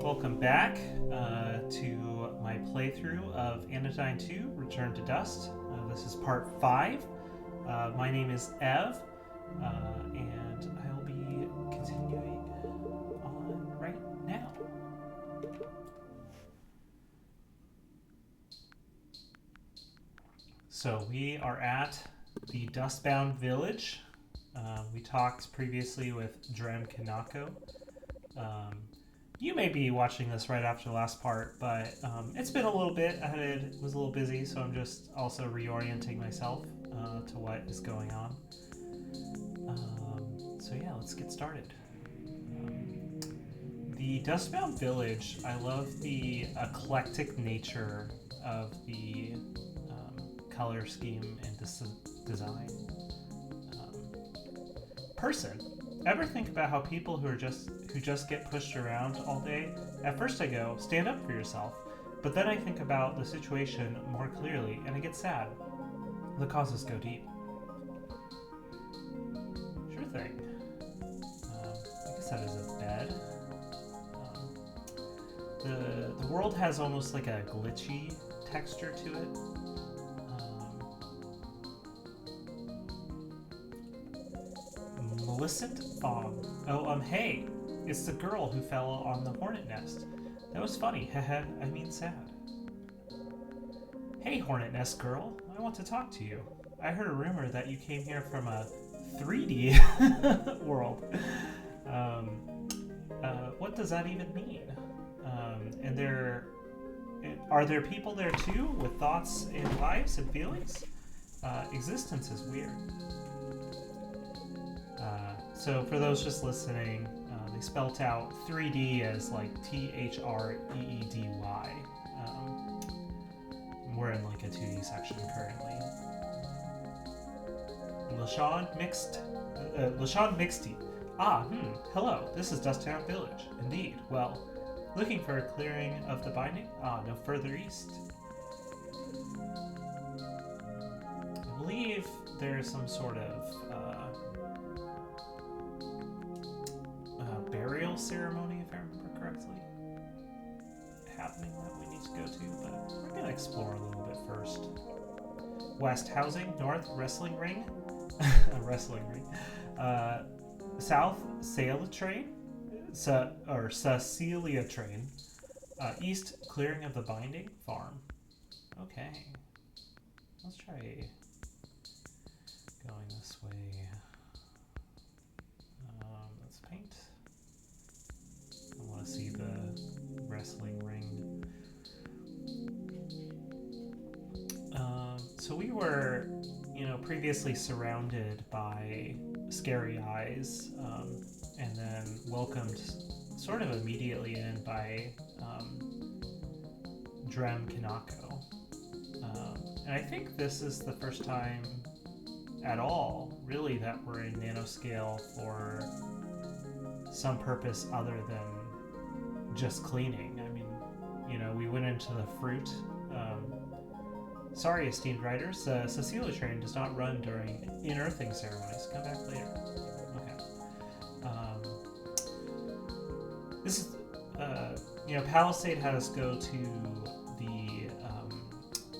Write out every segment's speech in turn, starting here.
Welcome back to my playthrough of Anodyne 2, Return to Dust. This is part 5. My name is Ev, and I'll be continuing on right now. So we are at the Dustbound Village. We talked previously with Drem Kanako. You may be watching this right after the last part, but it's been a little bit. I was a little busy, so I'm just also reorienting myself to what is going on. So yeah, let's get started. The Dustbound Village, I love the eclectic nature of the color scheme and design. Ever think about how people who just get pushed around all day? At first I go, stand up for yourself, but then I think about the situation more clearly and I get sad. The causes go deep. Sure thing. I guess that is a bed. The world has almost like a glitchy texture to it. Millicent fog. Oh, hey, it's the girl who fell on the hornet nest. That was funny, haha, I mean sad. Hey, hornet nest girl, I want to talk to you. I heard a rumor that you came here from a 3D world. What does that even mean? Are there people there too, with thoughts and lives and feelings? Existence is weird. So for those just listening, they spelt out 3D as like THREEDY. We're in like a 2D section currently. LaShawn Mixty. Hello, this is Dusttown Village. Indeed. Well, looking for a clearing of the binding? No further east. I believe there is some sort of burial ceremony, if I remember correctly, happening that we need to go to, but we're going to explore a little bit first. West, housing. North, wrestling ring. A wrestling ring. South, Cecilia train. Cecilia train. East, clearing of the binding farm. Okay. Let's try going this way. Let's paint. I want to see the wrestling ring. So we were, previously surrounded by scary eyes, and then welcomed sort of immediately in by Drem Kanako. And I think this is the first time at all, really, that we're in nanoscale for some purpose other than just cleaning. I mean, we went into the fruit. Sorry, esteemed writers, the Cecilia train does not run during unearthing ceremonies. Come back later. Okay. This is, Palisade had us go to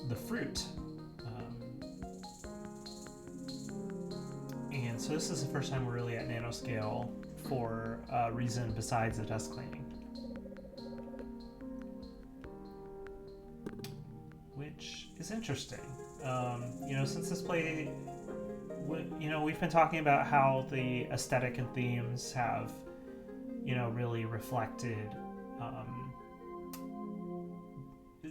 the fruit. And so this is the first time we're really at nanoscale for a reason besides the dust cleaning. Which is interesting. Since this play, we've been talking about how the aesthetic and themes have, really reflected.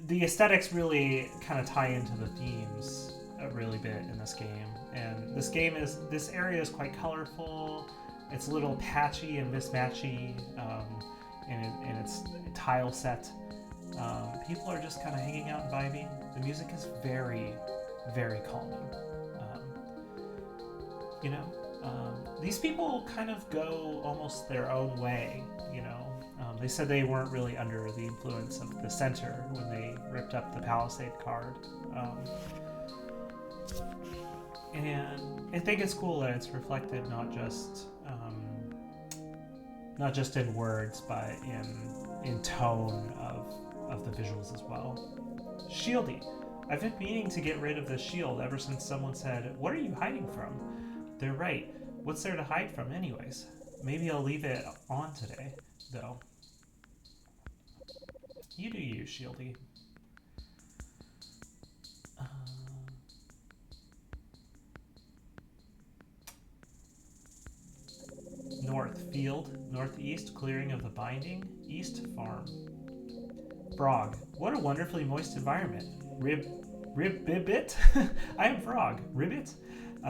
The aesthetics really kind of tie into the themes a really bit in this game. And this area is quite colorful. It's a little patchy and mismatchy in its tile set. People are just kind of hanging out and vibing. The music is very, very calming. These people kind of go almost their own way, They said they weren't really under the influence of the center when they ripped up the Palisade card. And I think it's cool that it's reflected not just not just in words, but in tone of the visuals as well. Shieldy. I've been meaning to get rid of this shield ever since someone said, "What are you hiding from?" They're right. What's there to hide from anyways? Maybe I'll leave it on today, though. You do you, Shieldy. North, field, northeast, clearing of the binding, east, farm. Frog, what a wonderfully moist environment. Ribbit? I am Frog. Ribbit?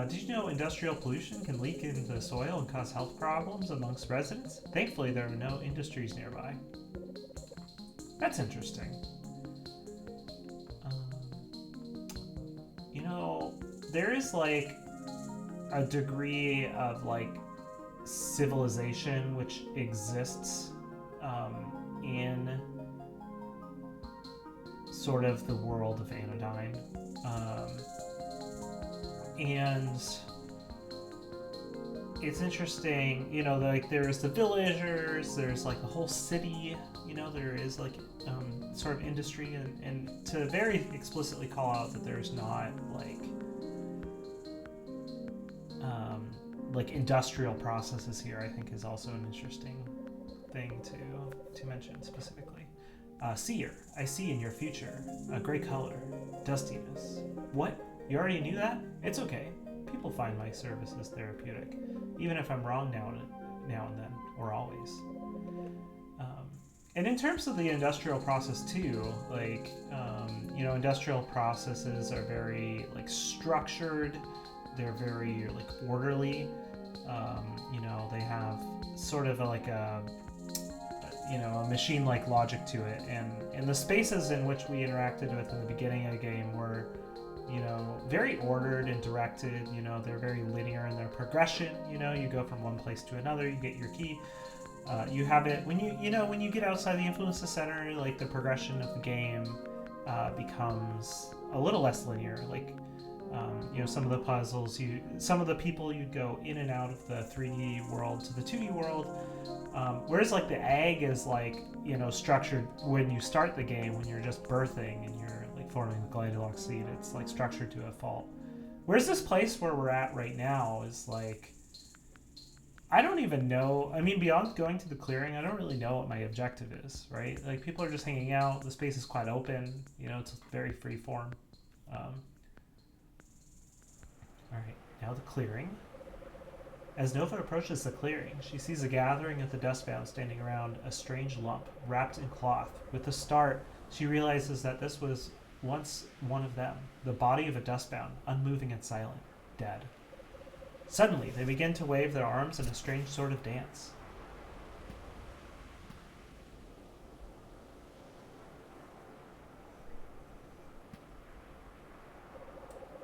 Did you know industrial pollution can leak into the soil and cause health problems amongst residents? Thankfully, there are no industries nearby. That's interesting. You know, there is like a degree of like civilization which exists in sort of the world of Anodyne. And it's interesting, you know, like there's the villagers, there's like the whole city, you know, there is like sort of industry, and to very explicitly call out that there's not like industrial processes here, I think is also an interesting thing to mention specifically. Seer, I see in your future a gray color, dustiness. What? You already knew that? It's okay. People find my services therapeutic, even if I'm wrong now and then, or always. And in terms of the industrial process too, like you know, industrial processes are very like structured. They're very like orderly. You know, they have sort of like a machine-like logic to it, and the spaces in which we interacted with in the beginning of the game were, you know, very ordered and directed. You know, they're very linear in their progression. You know, you go from one place to another, you get your key. You have it when you get outside the Influences Center, like the progression of the game becomes a little less linear. Like you know, some of the puzzles, some of the people, you'd go in and out of the 3D world to the 2D world. Whereas like the egg is like, you know, structured when you start the game, when you're just birthing and you're like forming the Goldilocks seed, it's like structured to a fault. Whereas this place where we're at right now is like, I don't even know. I mean, beyond going to the clearing, I don't really know what my objective is, right? Like people are just hanging out. The space is quite open. You know, it's very free form. All right, now the clearing. As Nova approaches the clearing, she sees a gathering of the dustbound standing around a strange lump wrapped in cloth. With a start, she realizes that this was once one of them, the body of a dustbound, unmoving and silent, dead. Suddenly, they begin to wave their arms in a strange sort of dance.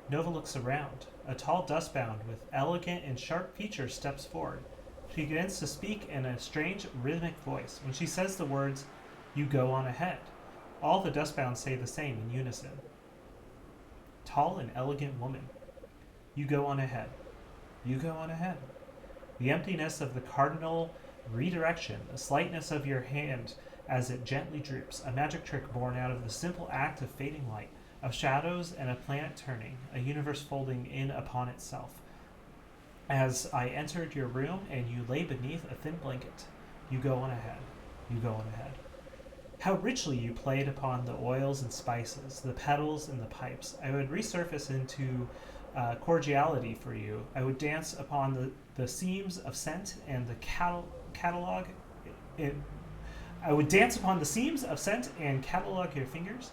Nova looks around. A tall dustbound with elegant and sharp features steps forward. She begins to speak in a strange, rhythmic voice. When she says the words, "You go on ahead," all the dustbounds say the same in unison. Tall and elegant woman. You go on ahead. You go on ahead. The emptiness of the cardinal redirection, the slightness of your hand as it gently droops, a magic trick born out of the simple act of fading light, of shadows and a planet turning, a universe folding in upon itself. As I entered your room and you lay beneath a thin blanket, you go on ahead. You go on ahead. How richly you played upon the oils and spices, the petals and the pipes. I would resurface into cordiality for you. I would dance upon the seams of scent and the catalog. I would dance upon the seams of scent and catalog your fingers.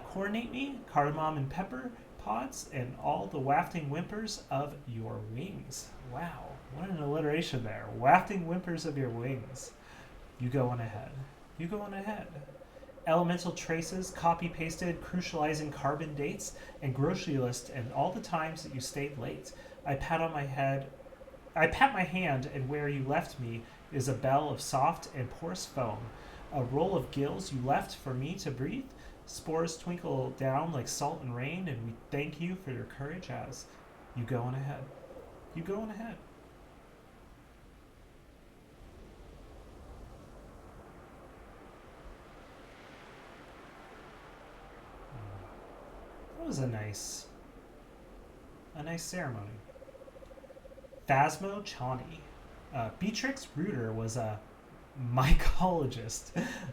Coordinate me, cardamom and pepper pods, and all the wafting whimpers of your wings. Wow, what an alliteration there. Wafting whimpers of your wings. You go on ahead. You go on ahead. Elemental traces, copy-pasted, crucializing carbon dates, and grocery list, and all the times that you stayed late. I pat my hand, and where you left me is a bell of soft and porous foam. A roll of gills you left for me to breathe. Spores twinkle down like salt and rain, and we thank you for your courage as you go on ahead. You go on ahead. was a nice ceremony. Phasmo Chani. Beatrix Reuter was a mycologist,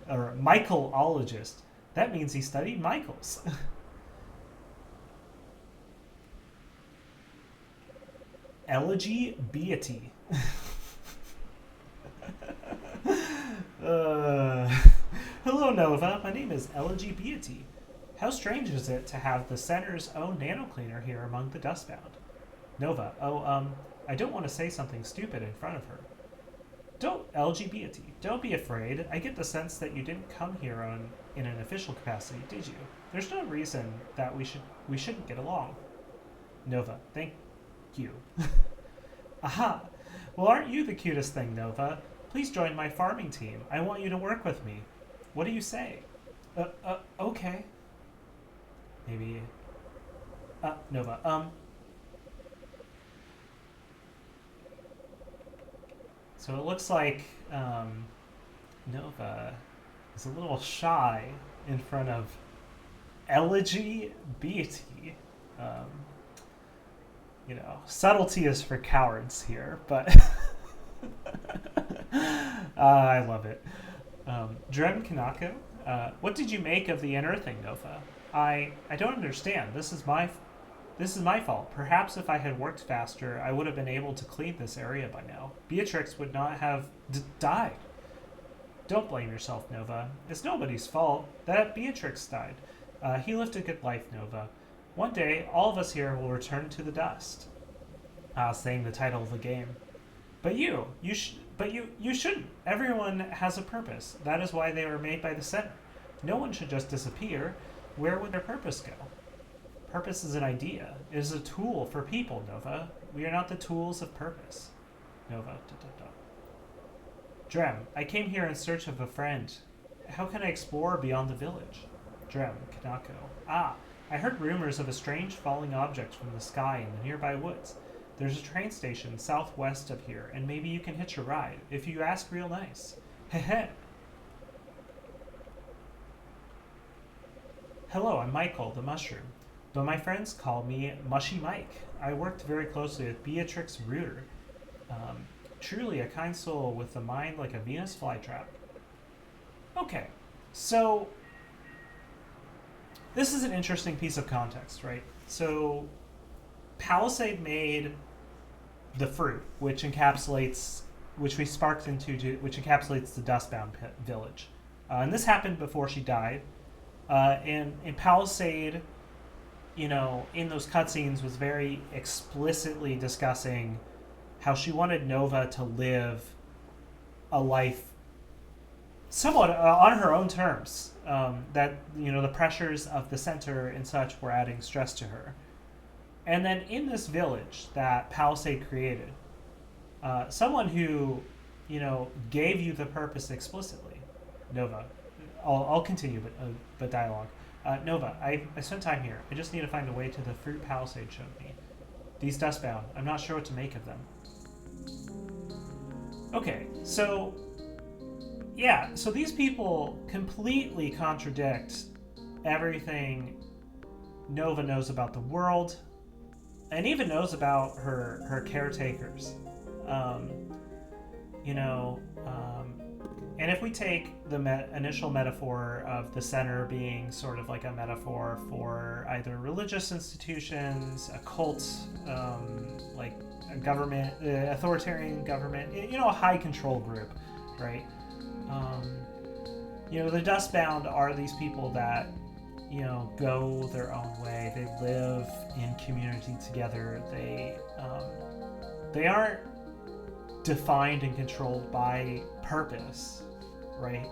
or Michaelologist. That means he studied Michaels. Elegy Beatty. Hello, Nova. My name is Elegy Beatty. How strange is it to have the center's own nano cleaner here among the dustbound? Nova. I don't want to say something stupid in front of her. Don't, LGBT, don't be afraid. I get the sense that you didn't come here in an official capacity, did you? There's no reason that we shouldn't get along. Nova, thank you. Aha! Well, aren't you the cutest thing, Nova? Please join my farming team. I want you to work with me. What do you say? Okay. Maybe... Nova, So it looks like Nova is a little shy in front of Elegy Beatty. You know, subtlety is for cowards here, but I love it. Dren Kanako, what did you make of the unearthing, Nova? I don't understand. This is my fault. Perhaps if I had worked faster, I would have been able to clean this area by now. Beatrix would not have died. Don't blame yourself, Nova. It's nobody's fault that Beatrix died. He lived a good life, Nova. One day, all of us here will return to the dust. Saying the title of the game. But you shouldn't. Everyone has a purpose. That is why they were made by the center. No one should just disappear. Where would their purpose go? Purpose is an idea. It is a tool for people, Nova. We are not the tools of purpose. Nova. Drem, I came here in search of a friend. How can I explore beyond the village? Drem, Kanako. I heard rumors of a strange falling object from the sky in the nearby woods. There's a train station southwest of here, and maybe you can hitch a ride, if you ask real nice. Heh. Hello, I'm Michael, the mushroom. But my friends call me Mushy Mike. I worked very closely with Beatrix Reuter. Truly a kind soul with a mind like a Venus flytrap. Okay, so this is an interesting piece of context, right? So Palisade made the fruit, which encapsulates the Dustbound village. And this happened before she died. And Palisade, you know, in those cutscenes was very explicitly discussing how she wanted Nova to live a life somewhat on her own terms. That, you know, the pressures of the center and such were adding stress to her. And then in this village that Palisade created, someone who, you know, gave you the purpose explicitly, Nova. I'll continue, but dialogue. Nova, I spent time here. I just need to find a way to the fruit Palisade showed me. These Dustbound, I'm not sure what to make of them. Okay, so yeah, so these people completely contradict everything Nova knows about the world, and even knows about her caretakers. And if we take the initial metaphor of the center being sort of like a metaphor for either religious institutions, a cult, like a government, authoritarian government, you know, a high control group, right? You know, the Dustbound are these people that, you know, go their own way. They live in community together. They aren't defined and controlled by purpose, right?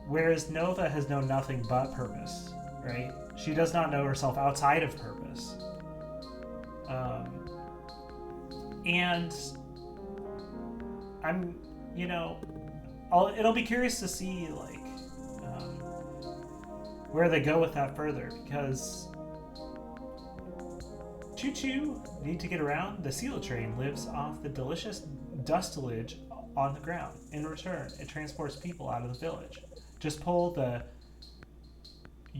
Whereas Nova has known nothing but purpose, right? She does not know herself outside of purpose. And I'm, you know, it'll be curious to see, like, where they go with that further, because Choo-choo need to get around. The Silo train lives off the delicious dustillage on the ground. In return, it transports people out of the village. Just pull the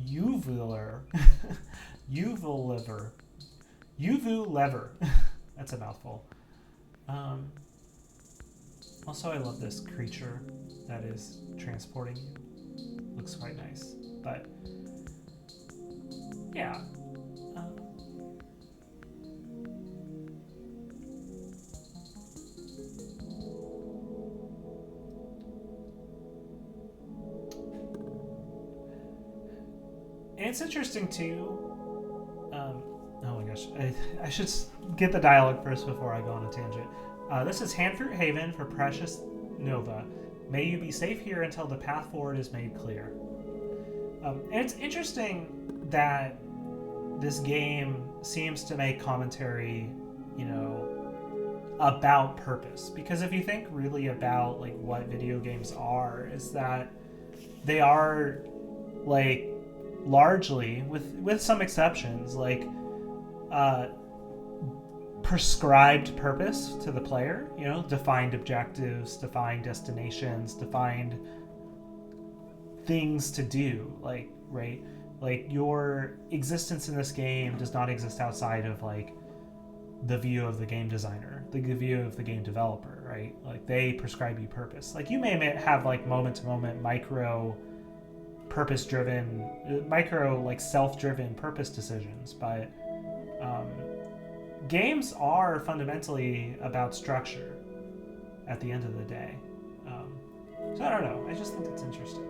Uvular. Uvuliver. Uvulever. That's a mouthful. Also, I love this creature that is transporting you. Looks quite nice. But, yeah. And it's interesting, too. Oh my gosh. I should get the dialogue first before I go on a tangent. This is Handfruit Haven for Precious Nova. May you be safe here until the path forward is made clear. And it's interesting that this game seems to make commentary, about purpose. Because if you think really about like what video games are, is that they are like largely, with some exceptions, like prescribed purpose to the player, defined objectives, defined destinations, defined things to do, like, right? Like, your existence in this game does not exist outside of, like, the view of the game designer, the view of the game developer, right? Like, they prescribe you purpose. Like, you may have, like, moment-to-moment micro purpose-driven, like, self-driven purpose decisions, but games are fundamentally about structure at the end of the day. So I don't know. I just think it's interesting.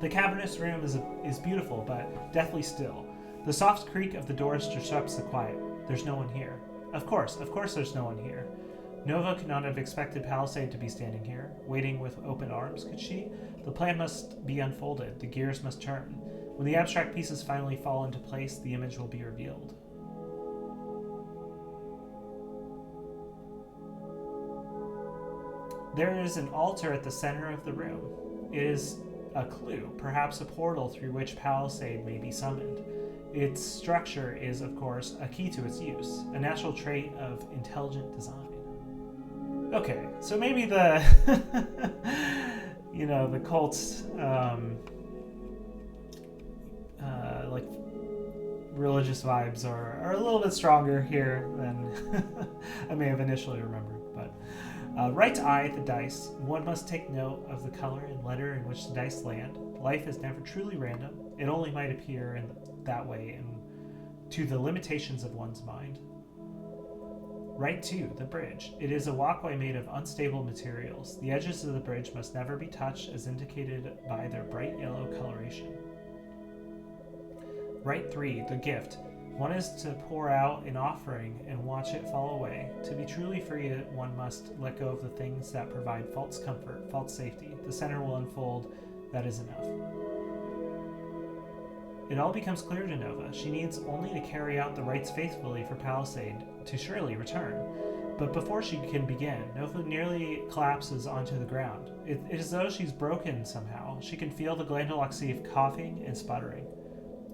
The cavernous room is beautiful, but deathly still. The soft creak of the doors disrupts the quiet. There's no one here. Of course there's no one here. Nova could not have expected Palisade to be standing here, waiting with open arms, could she? The plan must be unfolded. The gears must turn. When the abstract pieces finally fall into place, the image will be revealed. There is an altar at the center of the room. It is a clue, perhaps a portal through which Palisade may be summoned. Its structure is, of course, a key to its use, a natural trait of intelligent design. Okay, so maybe the, the cult's, like, religious vibes are a little bit stronger here than I may have initially remembered, but... right eye at the dice. One must take note of the color and letter in which the dice land. Life is never truly random. It only might appear in that way to the limitations of one's mind. Right 2, the bridge. It is a walkway made of unstable materials. The edges of the bridge must never be touched as indicated by their bright yellow coloration. Right 3, the gift. One is to pour out an offering and watch it fall away. To be truly free, one must let go of the things that provide false comfort, false safety. The center will unfold. That is enough. It all becomes clear to Nova. She needs only to carry out the rites faithfully for Palisade to surely return. But before she can begin, Nova nearly collapses onto the ground. It is as though she's broken somehow. She can feel the glanduloxy coughing and sputtering.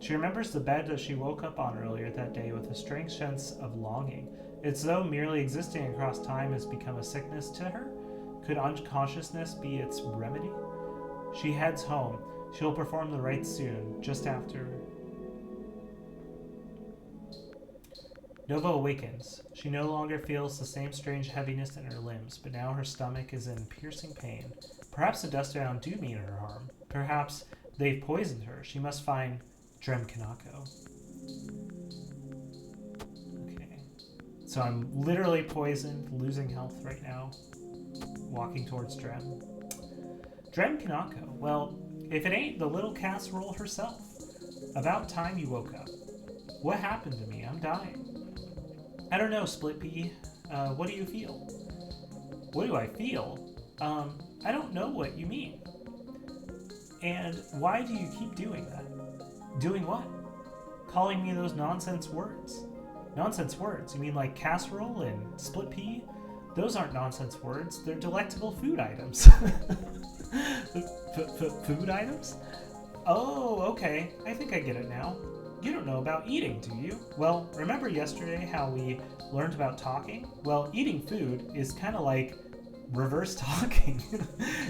She remembers the bed that she woke up on earlier that day with a strange sense of longing. It's as though merely existing across time has become a sickness to her. Could unconsciousness be its remedy? She heads home. She'll perform the rites soon, just after. Nova awakens. She no longer feels the same strange heaviness in her limbs, but now her stomach is in piercing pain. Perhaps the dust around do mean her harm. Perhaps they've poisoned her. She must find Drem Kanako. Okay. So I'm literally poisoned, losing health right now, walking towards Drem. Drem Kanako. Well, if it ain't the little casserole herself. About time you woke up. What happened to me? I'm dying. I don't know, Split Pea. What do you feel? What do I feel? I don't know what you mean. And why do you keep doing that? Doing what? Calling me those nonsense words. Nonsense words? You mean like casserole and split pea? Those aren't nonsense words. They're delectable food items. Food items? Oh, okay. I think I get it now. You don't know about eating, do you? Well, remember yesterday how we learned about talking? Well, eating food is kind of like reverse talking.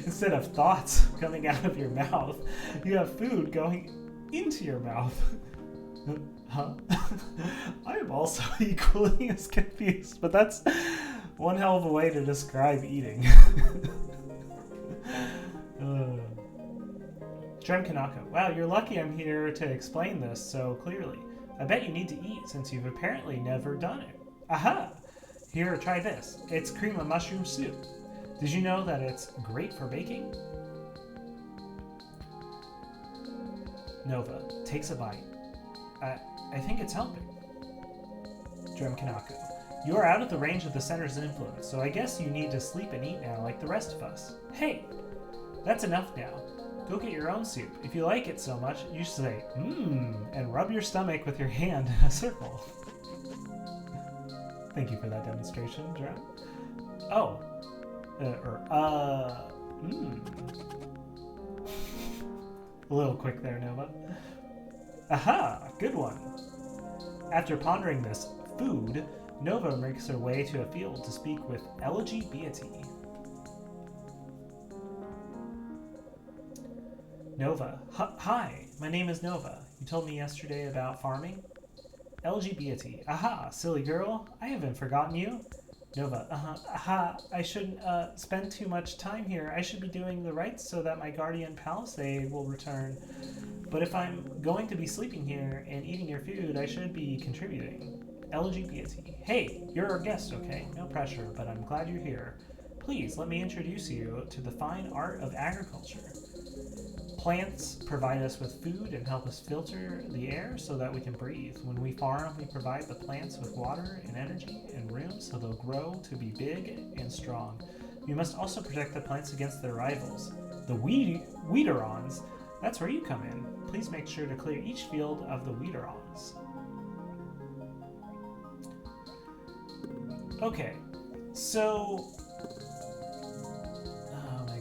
Instead of thoughts coming out of your mouth, you have food going into your mouth. Huh? I am also equally as confused, but that's one hell of a way to describe eating. Drem Kanako. Wow, you're lucky I'm here to explain this so clearly. I bet you need to eat since you've apparently never done it. Aha! Here, try this. It's cream of mushroom soup. Did you know that it's great for baking? Nova takes a bite. I think it's helping. Drem Kanako. You are out of the range of the center's influence, so I guess you need to sleep and eat now like the rest of us. Hey! That's enough now. Go get your own soup. If you like it so much, you should say, and rub your stomach with your hand in a circle. Thank you for that demonstration, Drem. Oh. A little quick there, Nova. Aha! Good one. After pondering this food, Nova makes her way to a field to speak with Analgesic. Nova. Hi, my name is Nova. You told me yesterday about farming? Analgesic. Aha, silly girl. I haven't forgotten you. Nova. Aha. I shouldn't spend too much time here. I should be doing the rites so that my guardian Palisade will return. But if I'm going to be sleeping here and eating your food, I should be contributing. Analgesic. Hey, you're our guest, okay? No pressure, but I'm glad you're here. Please, let me introduce you to the fine art of agriculture. Plants provide us with food and help us filter the air so that we can breathe. When we farm, we provide the plants with water and energy and room so they'll grow to be big and strong. We must also protect the plants against their rivals, the weederons. That's where you come in. Please make sure to clear each field of the weederons. Okay, so...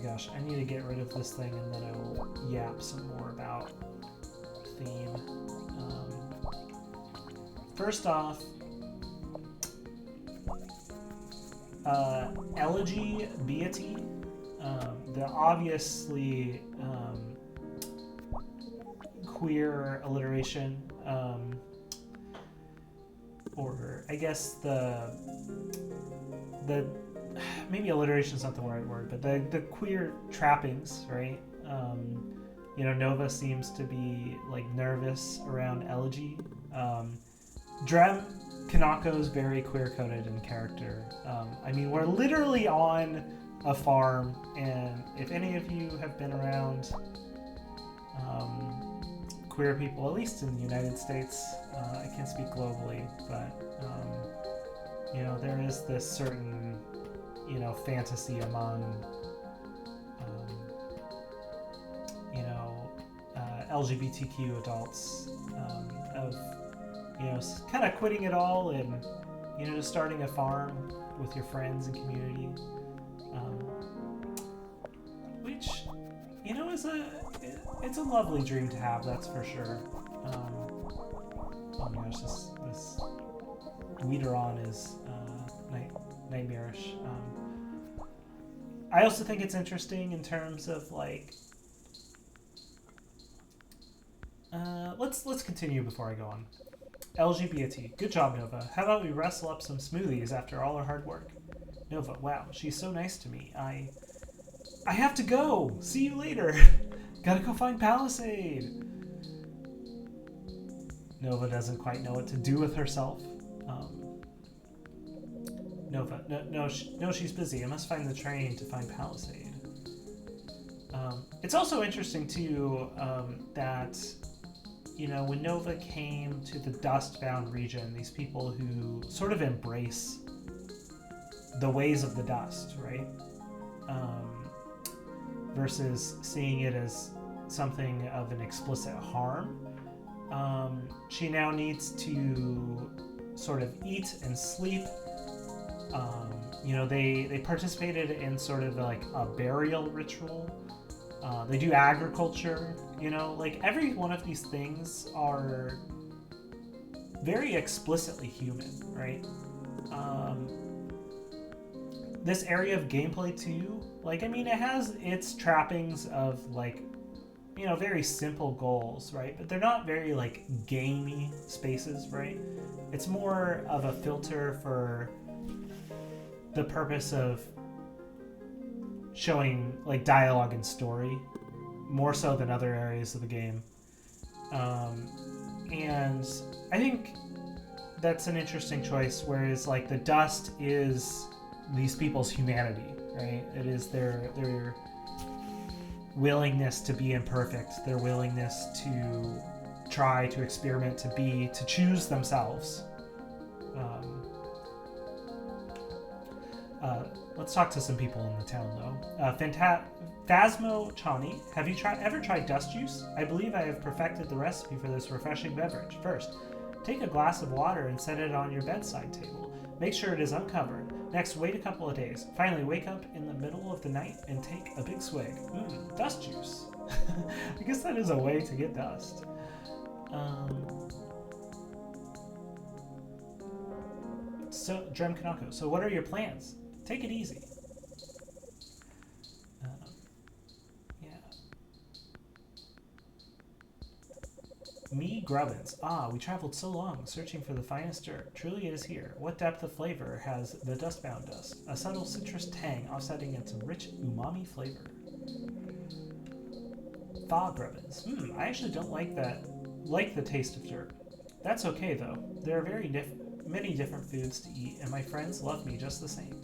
gosh, I need to get rid of this thing and then I will yap some more about theme. First off, Analgesic, the obviously queer alliteration, or I guess the maybe alliteration is not the right word, but the queer trappings, right? Nova seems to be like nervous around elegy. Drem Kanako is very queer-coded in character. I mean, we're literally on a farm, and if any of you have been around queer people, at least in the United States, I can't speak globally, but there is this certain fantasy among, LGBTQ adults of, kind of quitting it all and, just starting a farm with your friends and community, which, it's a lovely dream to have, that's for sure. Oh my gosh, this Weederon is nightmarish. I also think it's interesting in terms of like, let's continue before I go on. LGBT, good job, Nova. How about we wrestle up some smoothies after all our hard work? Nova, wow, she's so nice to me. I have to go. See you later. Gotta go find Palisade. Nova doesn't quite know what to do with herself. Nova, no, she's busy. I must find the train to find Palisade. It's also interesting too that when Nova came to the Dust-bound region, these people who sort of embrace the ways of the dust, right? Versus seeing it as something of an explicit harm. She now needs to sort of eat and sleep. They participated in sort of like a burial ritual. They do agriculture, like every one of these things are very explicitly human, right? this area of gameplay too, like, I mean, it has its trappings of, like, you know, very simple goals, right? But they're not very, like, gamey spaces, right? It's more of a filter for the purpose of showing, like, dialogue and story, more so than other areas of the game. And I think that's an interesting choice, whereas, like, the dust is these people's humanity, right? It is their willingness to be imperfect, their willingness to try, to experiment, to choose themselves. Let's talk to some people in the town, though. Phasmo Chani, have you ever tried dust juice? I believe I have perfected the recipe for this refreshing beverage. First, take a glass of water and set it on your bedside table. Make sure it is uncovered. Next, wait a couple of days. Finally, wake up in the middle of the night and take a big swig. Dust juice. I guess that is a way to get dust. So, Drem Kanako, so what are your plans? Take it easy. Yeah. Me Grubbins. We traveled so long, searching for the finest dirt. Truly it is here. What depth of flavor has the dustbound dust? A subtle citrus tang offsetting its rich umami flavor. Thaw Grubbins. I actually don't like the taste of dirt. That's okay though. There are many different foods to eat, and my friends love me just the same.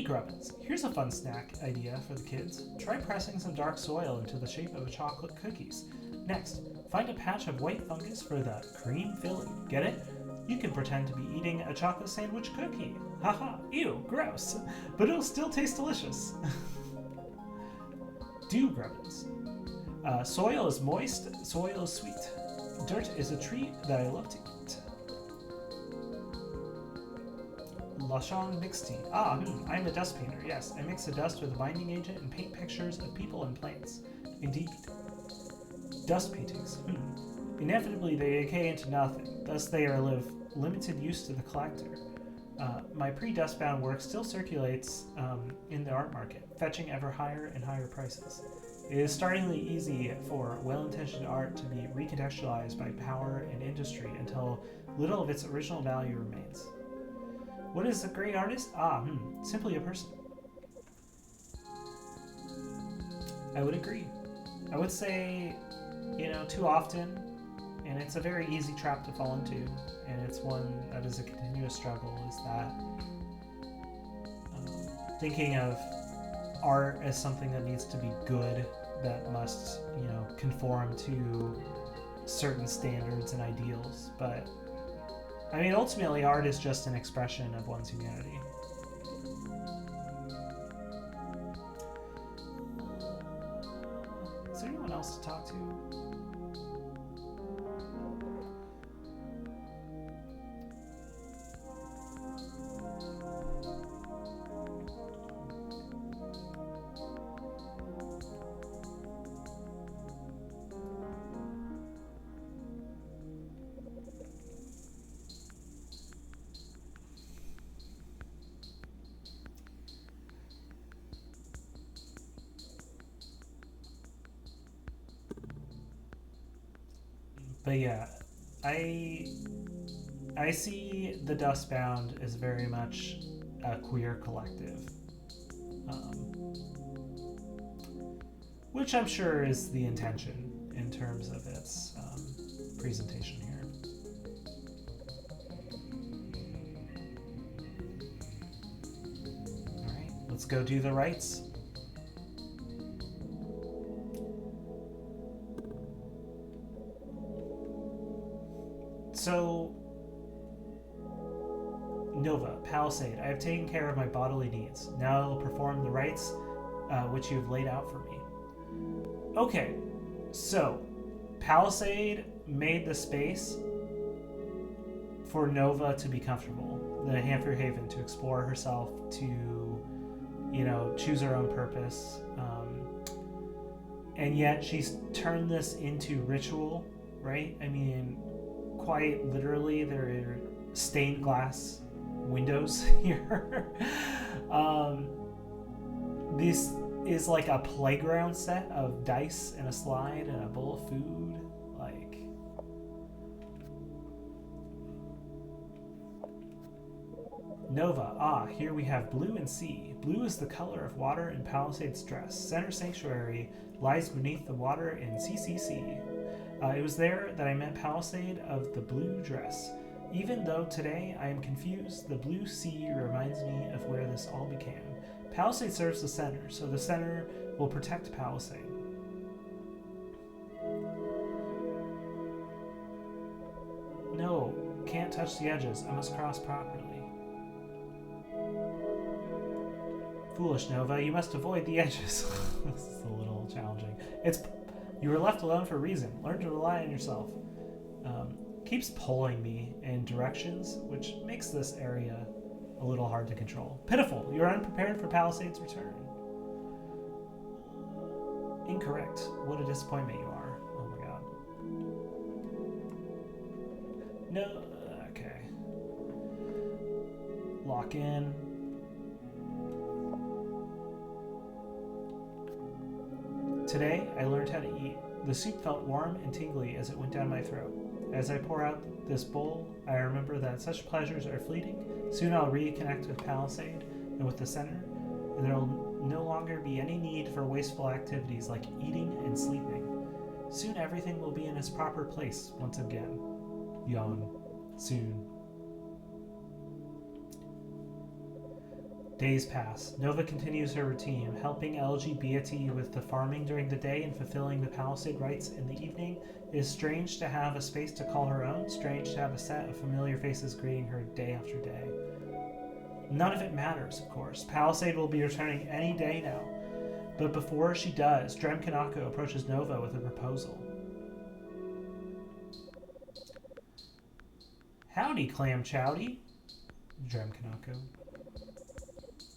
Grubbins. Here's a fun snack idea for the kids. Try pressing some dark soil into the shape of a chocolate cookies. Next, find a patch of white fungus for the cream filling. Get it? You can pretend to be eating a chocolate sandwich cookie. Haha, ew, gross. But it'll still taste delicious. Do Grubbins. Soil is moist, soil is sweet. Dirt is a treat that I love to eat. Lashon mixed tea. I'm a dust painter. Yes, I mix the dust with a binding agent and paint pictures of people and plants. Indeed. Dust paintings. Inevitably, they decay into nothing. Thus, they are of limited use to the collector. My pre-dustbound work still circulates in the art market, fetching ever higher and higher prices. It is startlingly easy for well-intentioned art to be recontextualized by power and industry until little of its original value remains. What is a great artist? Simply a person. I would agree. I would say, too often, and it's a very easy trap to fall into, and it's one that is a continuous struggle, is that thinking of art as something that needs to be good, that must, conform to certain standards and ideals. But, I mean, ultimately, art is just an expression of one's humanity. Is there anyone else to talk to? But yeah, I see the Dustbound as very much a queer collective, which I'm sure is the intention in terms of its presentation here. All right, let's go do the rites. So, Nova, Palisade, I have taken care of my bodily needs. Now I will perform the rites which you have laid out for me. Okay, so Palisade made the space for Nova to be comfortable, the Hamper Haven, to explore herself, to, choose her own purpose. And yet she's turned this into ritual, right? I mean, quite literally, there are stained glass windows here. This is like a playground set of dice and a slide and a bowl of food. Like, Nova, here we have blue and sea. Blue is the color of water in Palisade's dress. Center Sanctuary lies beneath the water in CCC. It was there that I met Palisade of the blue dress. Even though today I am confused, the blue sea reminds me of where this all began. Palisade serves the center, so the center will protect Palisade. No, can't touch the edges. I must cross properly. Foolish Nova, you must avoid the edges. This is a little challenging. You were left alone for a reason. Learn to rely on yourself. Keeps pulling me in directions, which makes this area a little hard to control. Pitiful, you're unprepared for Palisade's return. Incorrect. What a disappointment you are. Oh my god. No, okay. Lock in. Today, I learned how to eat. The soup felt warm and tingly as it went down my throat. As I pour out this bowl, I remember that such pleasures are fleeting. Soon I'll reconnect with Palisade and with the center, and there will no longer be any need for wasteful activities like eating and sleeping. Soon everything will be in its proper place once again. Yawn. Soon. Days pass. Nova continues her routine, helping LGBT with the farming during the day and fulfilling the Palisade rites in the evening. It is strange to have a space to call her own, strange to have a set of familiar faces greeting her day after day. None of it matters, of course. Palisade will be returning any day now. But before she does, Drem Kanako approaches Nova with a proposal. Howdy, Clam Chowdy. Drem Kanako.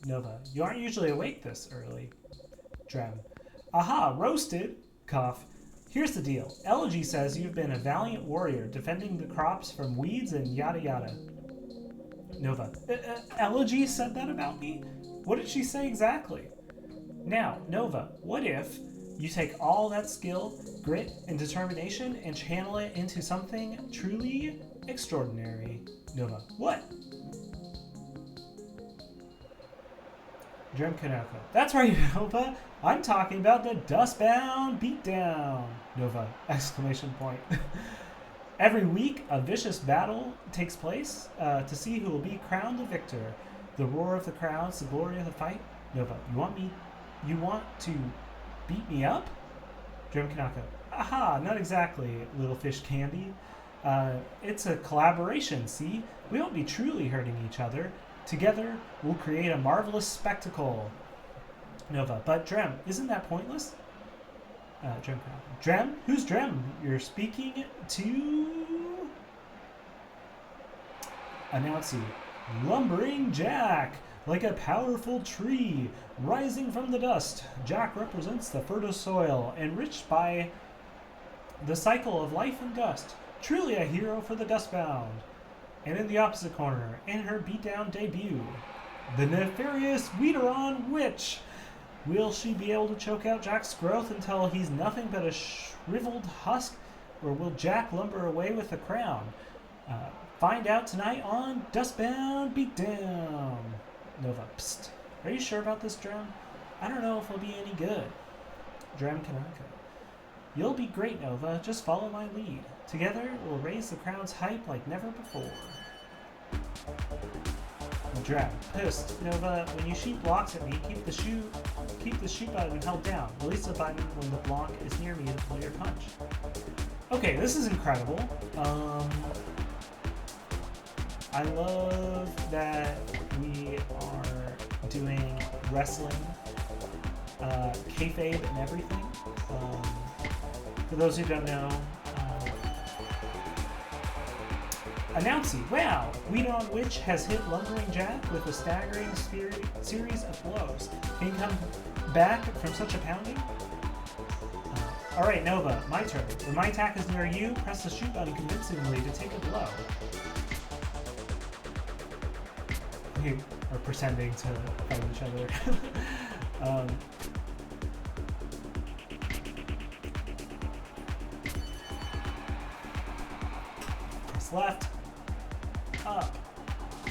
Nova, you aren't usually awake this early. Drem, aha, roasted! Cough. Here's the deal. Elegy says you've been a valiant warrior defending the crops from weeds and yada yada. Nova, Elegy said that about me? What did she say exactly? Now, Nova, what if you take all that skill, grit, and determination and channel it into something truly extraordinary? Nova, what? Drem Kanako. That's right, Nova. I'm talking about the Dustbound Beatdown. Nova! Exclamation point. Every week, a vicious battle takes place to see who will be crowned the victor. The roar of the crowds, the glory of the fight. Nova, you want to beat me up? Drem Kanako. Aha, not exactly, little fish candy. It's a collaboration, see? We won't be truly hurting each other. Together, we'll create a marvelous spectacle. Nova, but Drem, isn't that pointless? Drem. Drem? Who's Drem? You're speaking to... Announce. Lumbering Jack, like a powerful tree rising from the dust. Jack represents the fertile soil, enriched by the cycle of life and dust. Truly a hero for the dustbound. And in the opposite corner, in her beatdown debut, the nefarious Weederon Witch. Will she be able to choke out Jack's growth until he's nothing but a shriveled husk, or will Jack lumber away with the crown? Find out tonight on Dustbound Beatdown. Nova, psst. Are you sure about this, Drem? I don't know if it'll be any good. Drem Kanako. You'll be great, Nova. Just follow my lead. Together, we'll raise the crowd's hype like never before. Drem, pissed. Nova, when you shoot blocks at me, keep the shoot button held down. Release the button when the block is near me to pull your punch. Okay, this is incredible. I love that we are doing wrestling, kayfabe and everything. For those who don't know, Announcy, wow! Weederon Witch has hit Lumbering Jack with a staggering series of blows. Can you come back from such a pounding? Alright, Nova, my turn. When my attack is near you, press the shoot button convincingly to take a blow. Okay, or pretending to fight each other. Press left, up,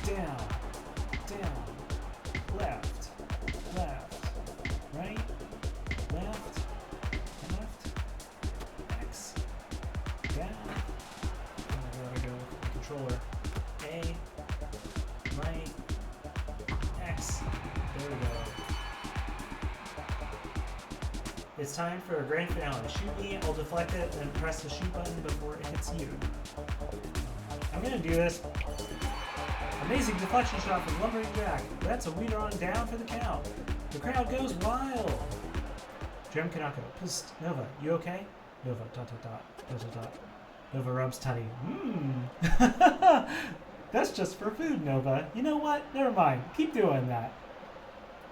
down, down, left, left, right, left, left, X, down. And I gotta go with the controller. A, right, X. There we go. It's time for a grand finale. Shoot me, I'll deflect it, then press the shoot button before it hits you. I'm gonna do this. Amazing deflection shot from Lumbering Jack. That's a wiener on down for the count. The crowd goes wild. Gem Kanako. Psst. Nova, you okay? Nova, dot dot dot, dot dot dot. Nova rubs Tutty. That's just for food, Nova. You know what? Never mind. Keep doing that.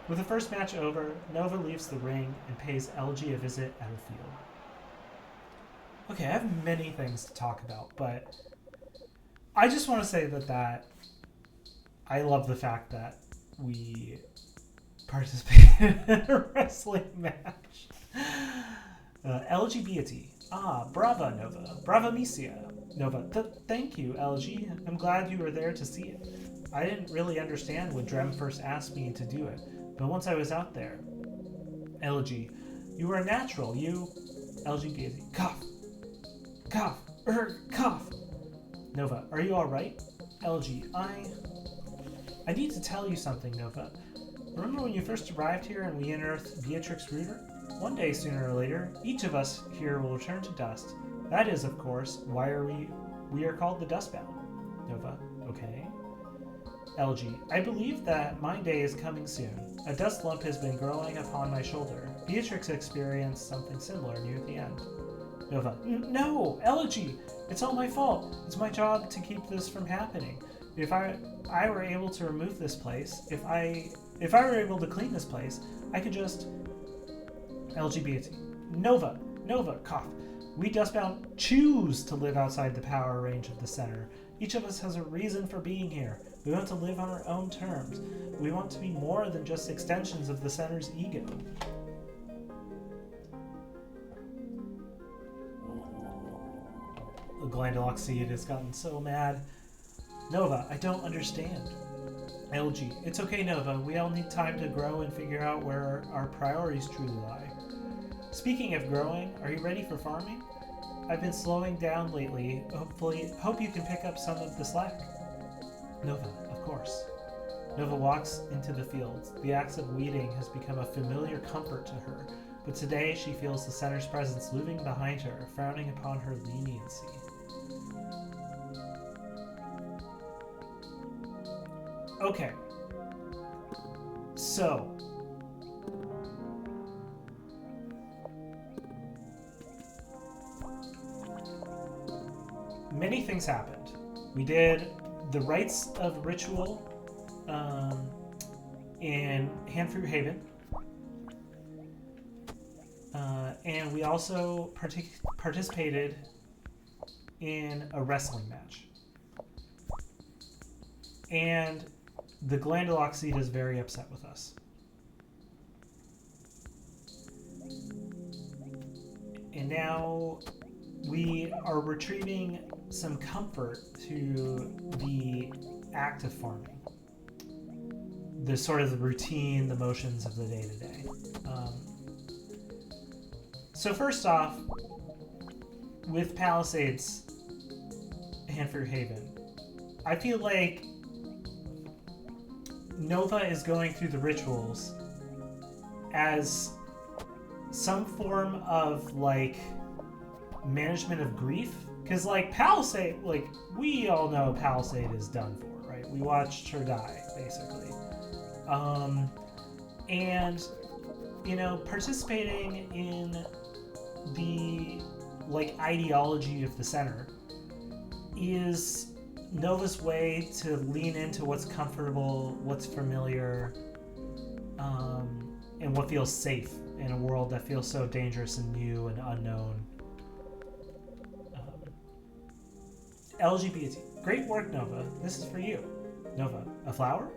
With the first match over, Nova leaves the ring and pays LG a visit at her field. Okay, I have many things to talk about, but I just want to say that I love the fact that we participated in a wrestling match. LGBT. Ah, brava, Nova. Brava Misia. Nova. Thank you, LG. I'm glad you were there to see it. I didn't really understand when Drem first asked me to do it, but once I was out there. LG. You were a natural. You... LGBT. Cough. Cough. Cough. Nova. Are you alright? LG. I need to tell you something, Nova. Remember when you first arrived here and we unearthed Beatrix Reuter? One day, sooner or later, each of us here will return to dust. That is, of course, why we are called the Dustbound. Nova. Okay. LG. I believe that my day is coming soon. A dust lump has been growing upon my shoulder. Beatrix experienced something similar near the end. Nova. No! LG! It's all my fault. It's my job to keep this from happening. If I were able to remove this place, if I were able to clean this place, I could just... LGBT. Nova, cough. We Dustbound choose to live outside the power range of the center. Each of us has a reason for being here. We want to live on our own terms. We want to be more than just extensions of the center's ego. The Glandulox seed has gotten so mad. Nova, I don't understand. LG, it's okay, Nova. We all need time to grow and figure out where our priorities truly lie. Speaking of growing, are you ready for farming? I've been slowing down lately. Hope you can pick up some of the slack. Nova, of course. Nova walks into the fields. The act of weeding has become a familiar comfort to her, but today she feels the center's presence looming behind her, frowning upon her leniency. Okay. So, many things happened. We did the rites of ritual in Handfruit Haven, and we also participated in a wrestling match. And the Glandulox seed is very upset with us. And now we are retrieving some comfort to the act of farming. The sort of the routine, the motions of the day-to-day. So first off, with Palisades, Handfruit Haven, I feel like Nova is going through the rituals as some form of, like, management of grief. Because, like, Palisade, like, we all know Palisade is done for, right? We watched her die, basically. And, you know, participating in the, like, ideology of the center is Nova's way to lean into what's comfortable, what's familiar, and what feels safe in a world that feels so dangerous and new and unknown. LGBT. Great work, Nova. This is for you. Nova. A flower?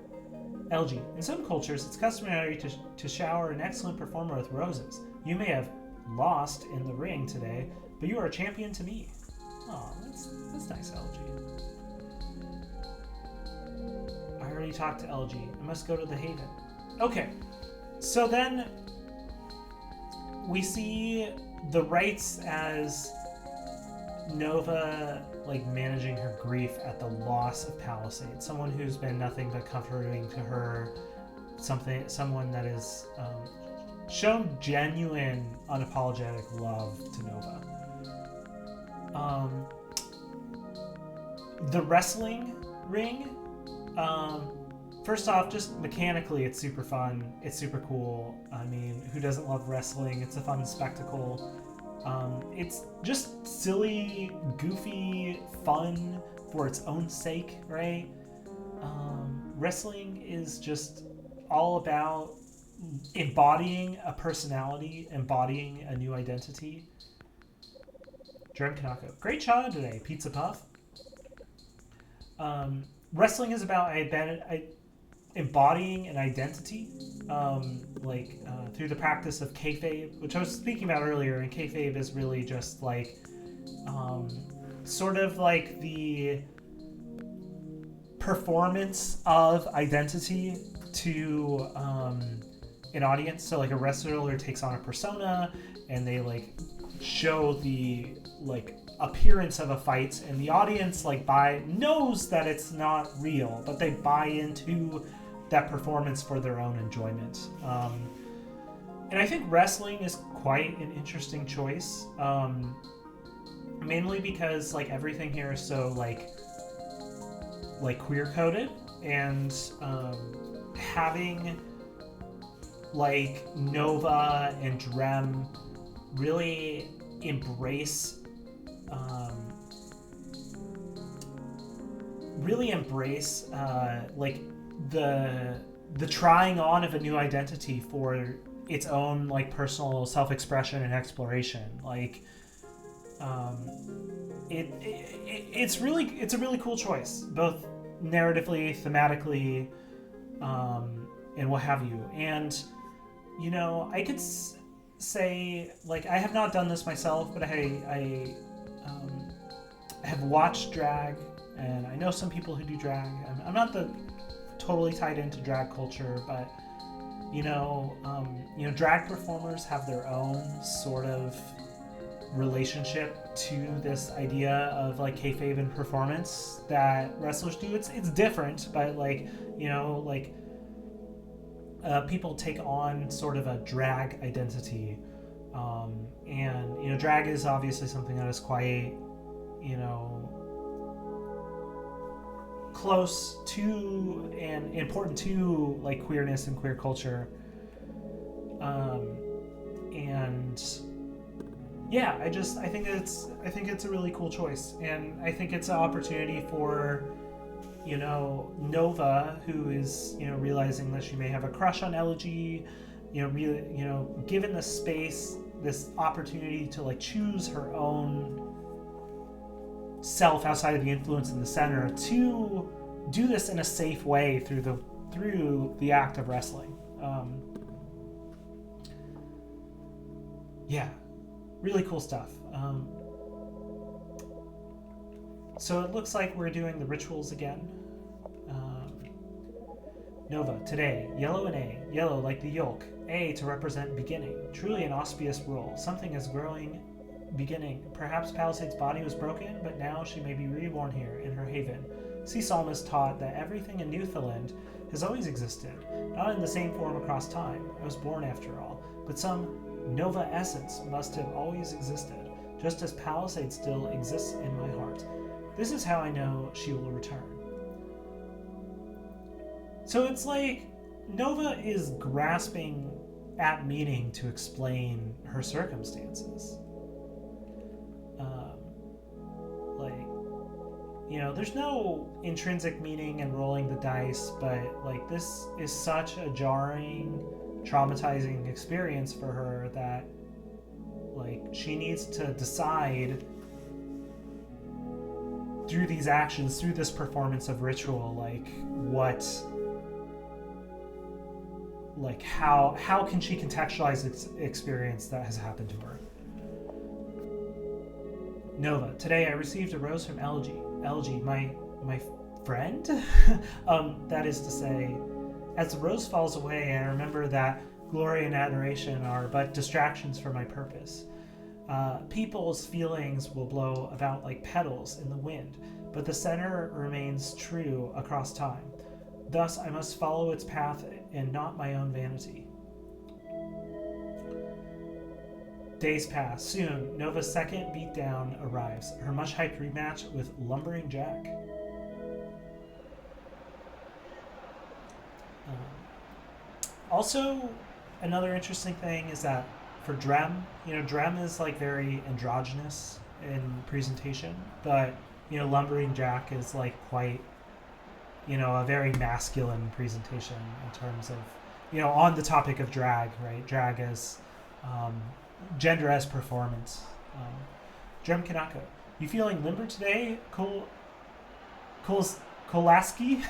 LG. In some cultures, it's customary to shower an excellent performer with roses. You may have lost in the ring today, but you are a champion to me. Oh, that's nice, LG. I already talked to LG. I must go to the Haven. Okay, so then we see the rites as Nova like managing her grief at the loss of Palisade. Someone who's been nothing but comforting to her. Someone that is shown genuine, unapologetic love to Nova. The wrestling ring. First off, just mechanically, it's super fun. It's super cool. I mean, who doesn't love wrestling? It's a fun spectacle. It's just silly, goofy, fun for its own sake, right? Wrestling is just all about embodying a personality, embodying a new identity. Jerem Kanako. Great shot today, Pizza Puff. Wrestling is about embodying an identity, through the practice of kayfabe, which I was speaking about earlier. And kayfabe is really just like, sort of like the performance of identity to an audience. So like a wrestler takes on a persona, and they like show the like appearance of a fight, and the audience like knows that it's not real, but they buy into that performance for their own enjoyment. And I think wrestling is quite an interesting choice, mainly because like everything here is so like queer coded, and having like Nova and Drem really embrace like the trying on of a new identity for its own like personal self-expression and exploration. Like it's a really cool choice, both narratively, thematically, and what have you. And you know, I could say, like, I have not done this myself, but I have watched drag, and I know some people who do drag. I'm not totally tied into drag culture, but you know, drag performers have their own sort of relationship to this idea of like kayfabe and performance that wrestlers do. It's different, but like, you know, like people take on sort of a drag identity, and you know, drag is obviously something that is quite, you know, close to and important to like queerness and queer culture, and yeah, I think it's a really cool choice, and I think it's an opportunity for, you know, Nova, who is, you know, realizing that she may have a crush on LG, you know, really, you know, given the space, this opportunity to like choose her own self outside of the influence in the center, to do this in a safe way through the act of wrestling. Yeah, really cool stuff. So it looks like we're doing the rituals again. Nova, today, yellow and A. Yellow like the yolk. A to represent beginning. Truly an auspicious rule. Something is growing, beginning. Perhaps Palisade's body was broken, but now she may be reborn here in her haven. Sea Psalmist taught that everything in Newfoundland has always existed, not in the same form across time. I was born after all, but some Nova essence must have always existed, just as Palisade still exists in my heart. This is how I know she will return. So it's like Nova is grasping at meaning to explain her circumstances. You know, there's no intrinsic meaning in rolling the dice, but like this is such a jarring, traumatizing experience for her that like she needs to decide through these actions, through this performance of ritual, like what like how can she contextualize this experience that has happened to her. Nova, today I received a rose from LG. LG, my friend? That is to say, as the rose falls away, I remember that glory and adoration are but distractions for my purpose. People's feelings will blow about like petals in the wind, but the center remains true across time. Thus, I must follow its path and not my own vanity. Days pass. Soon, Nova's second beatdown arrives. Her much-hyped rematch with Lumbering Jack. Also, another interesting thing is that for Drem, Drem is like very androgynous in presentation, but Lumbering Jack is like quite, a very masculine presentation in terms of, on the topic of drag, right? Drag as gender as performance. Drem Kanako, you feeling limber today? Kolaski?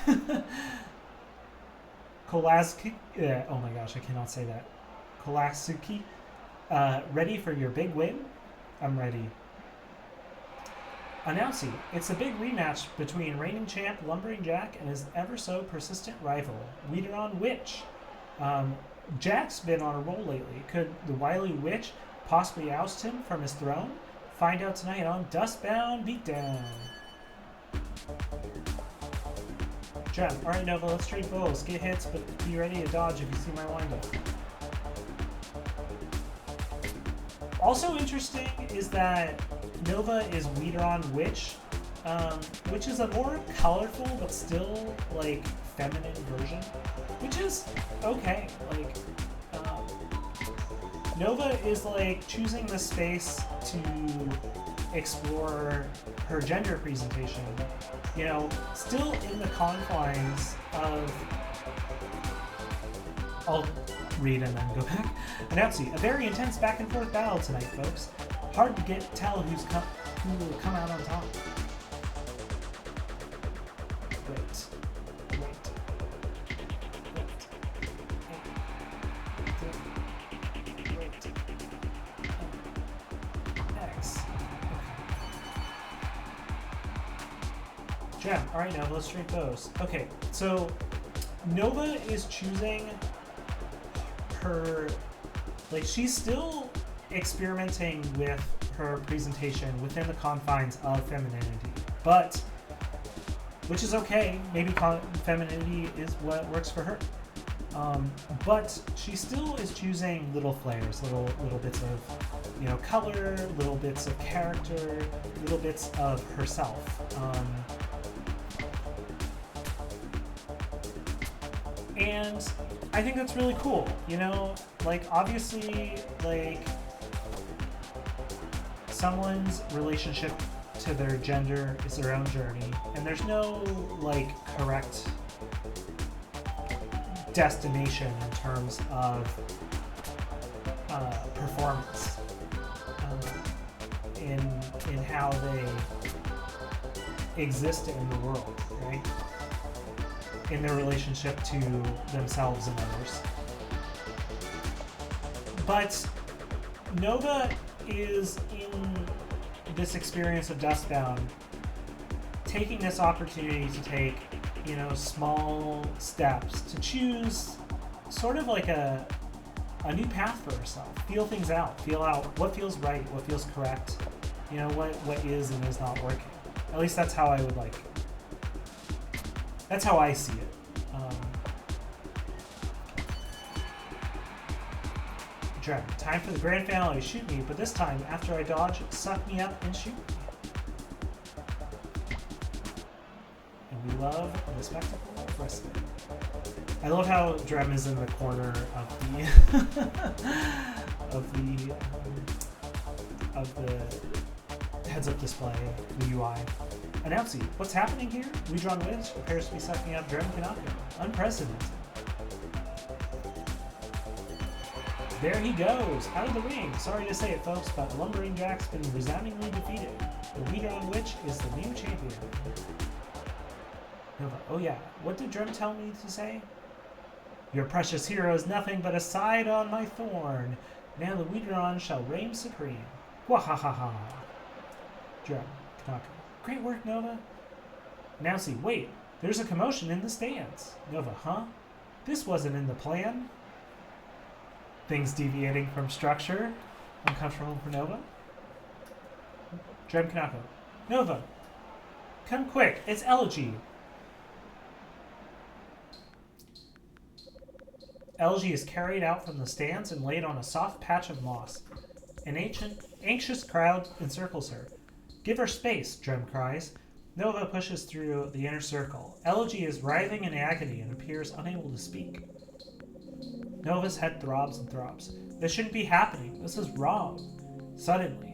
Kolaski? Oh my gosh, I cannot say that. Kolasuki? Ready for your big win? I'm ready. Announcing, it's a big rematch between reigning champ Lumbering Jack and his ever so persistent rival, Weederon Witch. Jack's been on a roll lately. Could the wily witch possibly oust him from his throne? Find out tonight on Dustbound Beatdown. Gem, alright Nova, let's trade bows. Get hits, but be ready to dodge if you see my windup. Also interesting is that Nova is Weederon Witch, which is a more colorful but still like feminine version, which is okay. Like Nova is like choosing the space to explore her gender presentation, still in the confines of. I'll read and then go back. Announcing, a very intense back and forth battle tonight, folks. Hard to tell who will come out on top. Wait. X. Gem. Alright, now let's trade those. Okay, so Nova is choosing her, like, she's still experimenting with her presentation within the confines of femininity, but which is okay. Maybe femininity is what works for her, but she still is choosing little flares, little bits of color, little bits of character, little bits of herself, and I think that's really cool. Like, obviously, like, someone's relationship to their gender is their own journey, and there's no, like, correct destination in terms of performance in how they exist in the world, right? In their relationship to themselves and others. But Nova is in this experience of Dustbound, taking this opportunity to take, small steps to choose sort of like a new path for herself. Feel things out. Feel out what feels right, what feels correct, what is and is not working. At least that's how I would like. That's how I see it. Time for the grand finale. Shoot me, but this time, after I dodge, suck me up and shoot me. And we love the spectacle of wrestling. I love how Drem is in the corner of the of the heads-up display, the UI. Announcing, what's happening here? Weederon Witch appears to be sucking up Drem Kanako. Unprecedented. There he goes, out of the ring. Sorry to say it, folks, but Lumbering Jack's been resoundingly defeated. The Weederon Witch is the new champion. Nova, oh yeah, what did Drem tell me to say? Your precious hero is nothing but a side on my thorn. Now the Wideron shall reign supreme. Wahahaha. Drum, Kanaka. Great work, Nova. Nancy, wait. There's a commotion in the stands. Nova, huh? This wasn't in the plan. Things deviating from structure. Uncomfortable for Nova. Drum, Kanaka. Nova, come quick. It's Elegy. Elegy is carried out from the stands and laid on a soft patch of moss. An anxious crowd encircles her. Give her space, Drem cries. Nova pushes through the inner circle. Elegy is writhing in agony and appears unable to speak. Nova's head throbs and throbs. This shouldn't be happening. This is wrong. Suddenly,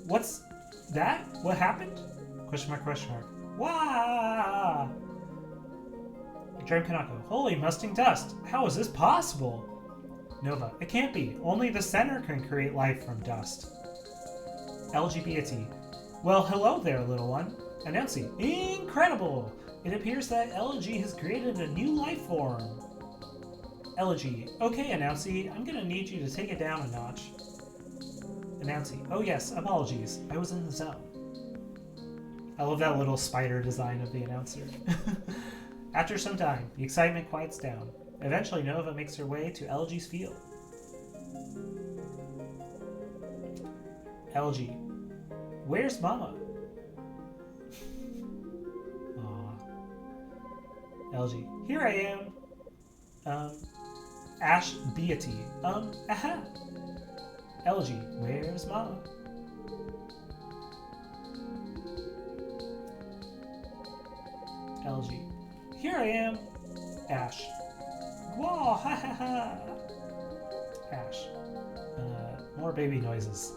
what's that? What happened? Question mark, question mark. Wah! Dream Kanako. Holy musting dust. How is this possible? Nova. It can't be. Only the center can create life from dust. LGBT. Well, hello there, little one. Anansi. Incredible! It appears that Elegy has created a new life form. Elegy. Okay, Anansi. I'm gonna need you to take it down a notch. Anansi. Oh yes, apologies. I was in the zone. I love that little spider design of the announcer. After some time, the excitement quiets down. Eventually, Nova makes her way to Elegy's field. Elegy. Where's Mama? Aw. Elegy. Here I am. Ash Beatty. Aha. Elegy. Where's Mama? Elegy. Here I am. Ash. Whoa, ha ha ha. Ash. More baby noises.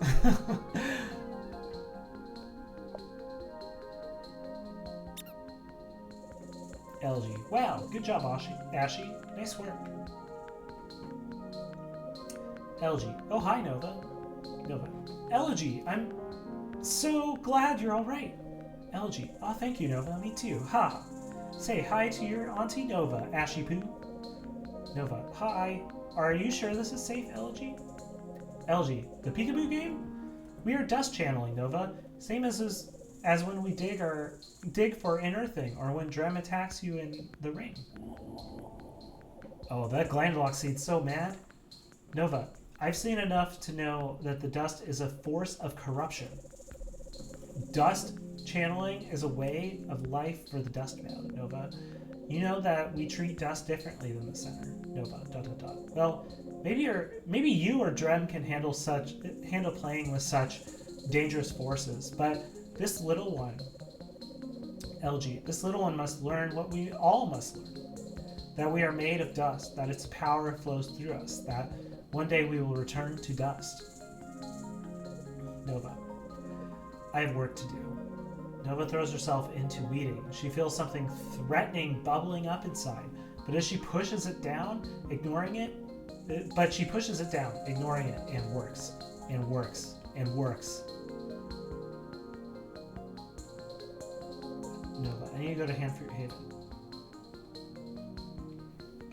Elegy. Wow, good job, Ashy. Nice work. Elegy. Oh, hi, Nova. Nova. Elegy, I'm so glad you're all right. Elegy. Oh, thank you, Nova. Me too. Ha. Say hi to your Auntie Nova, Ashy Poo. Nova. Hi. Are you sure this is safe, Elegy? Elegy. The peekaboo game? We are dust channeling, Nova. Same as when we dig for unearthing, or when Drem attacks you in the ring. Oh, that Glandulock seed's so mad. Nova. I've seen enough to know that the dust is a force of corruption. Dust channeling is a way of life for the dust mound, Nova. You know that we treat dust differently than the center, Nova. ... Well, maybe you or Drem can handle playing with such dangerous forces, but this little one, LG, this little one must learn what we all must learn: that we are made of dust, that its power flows through us, that one day we will return to dust. Nova. I have work to do. Nova throws herself into weeding. She feels something threatening bubbling up inside, but as she pushes it down, ignoring it, and works, and works, and works. Nova, I need to go to Hanford Haven.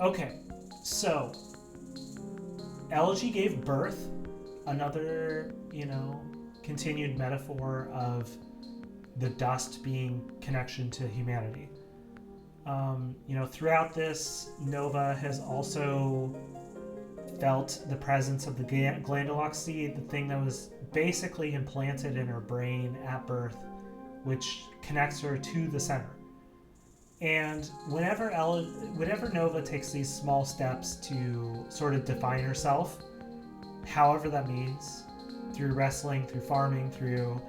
Okay, so Elegy gave birth, another, continued metaphor of the dust being connection to humanity. Throughout this, Nova has also felt the presence of the Glandulock seed, the thing that was basically implanted in her brain at birth, which connects her to the center. And whenever Nova takes these small steps to sort of define herself, however that means, through wrestling, through farming, through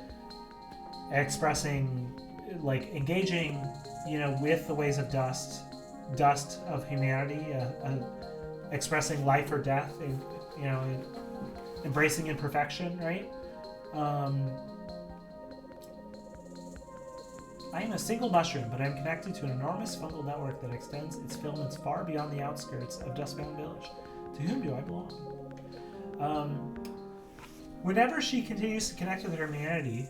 expressing, engaging, with the ways of dust of humanity, expressing life or death, embracing imperfection, right? I am a single mushroom, but I am connected to an enormous fungal network that extends its filaments far beyond the outskirts of Dustbound Village. To whom do I belong? Whenever she continues to connect with her humanity,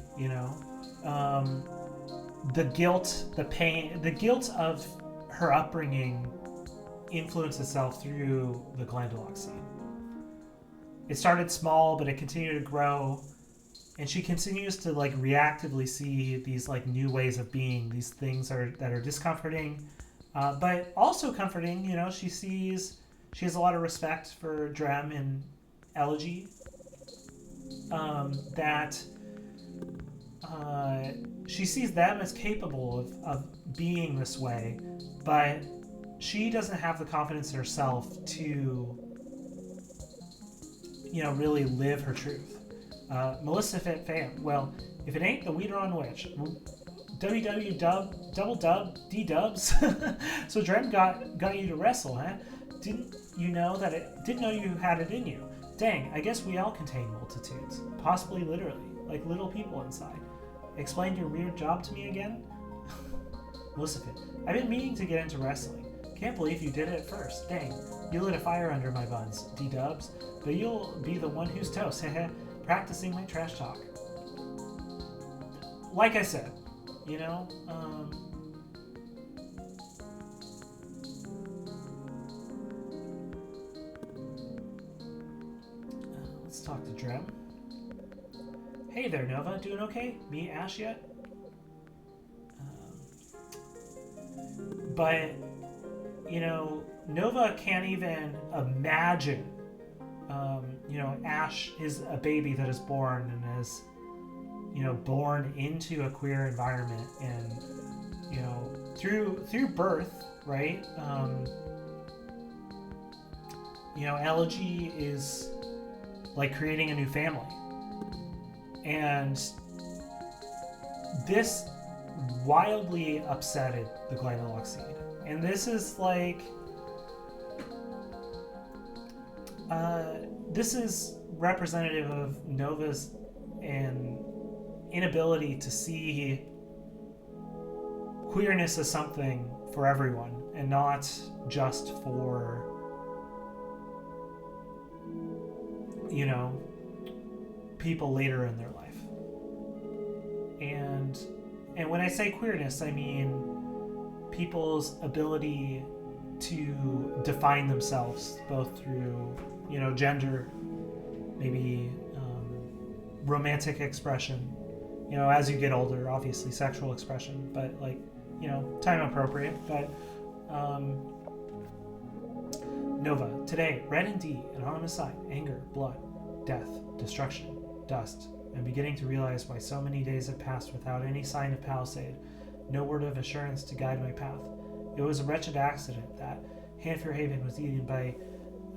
the guilt, the pain, the guilt of her upbringing influences itself through the Glandalok seed. It started small, but it continued to grow, and she continues to reactively see these new ways of being, these things that are discomforting, but also comforting. She has a lot of respect for Drem and Elegy. That she sees them as capable of being this way, but she doesn't have the confidence in herself to, really live her truth. Melissa Fan, well, if it ain't the Weederon Witch, WW double dub D dubs. So Drem got you to wrestle, huh? Didn't know you had it in you. Dang, I guess we all contain multitudes, possibly literally, like little people inside. Explain your weird job to me again? Melissa Fan, I've been meaning to get into wrestling. Can't believe you did it first. Dang, you lit a fire under my buns, D-dubs. But you'll be the one who's toast, heh. Practicing my trash talk. Like I said, let's talk to Drem. Hey there, Nova. Doing okay? Me, Ash yet? But, Nova can't even imagine, Ash is a baby that is born and is, born into a queer environment and, through birth, right? Elegy is creating a new family. And this wildly upsetted the Glandalok seed. And this is this is representative of Nova's inability to see queerness as something for everyone and not just for, people later in their life. And when I say queerness, I mean people's ability to define themselves both through, gender, maybe romantic expression, as you get older, obviously sexual expression, but time appropriate. But Nova, today, red and D, anonymous sign, anger, blood, death, destruction, dust. I'm beginning to realize why so many days have passed without any sign of Palisade, no word of assurance to guide my path. It was a wretched accident that Hanford Haven was eaten by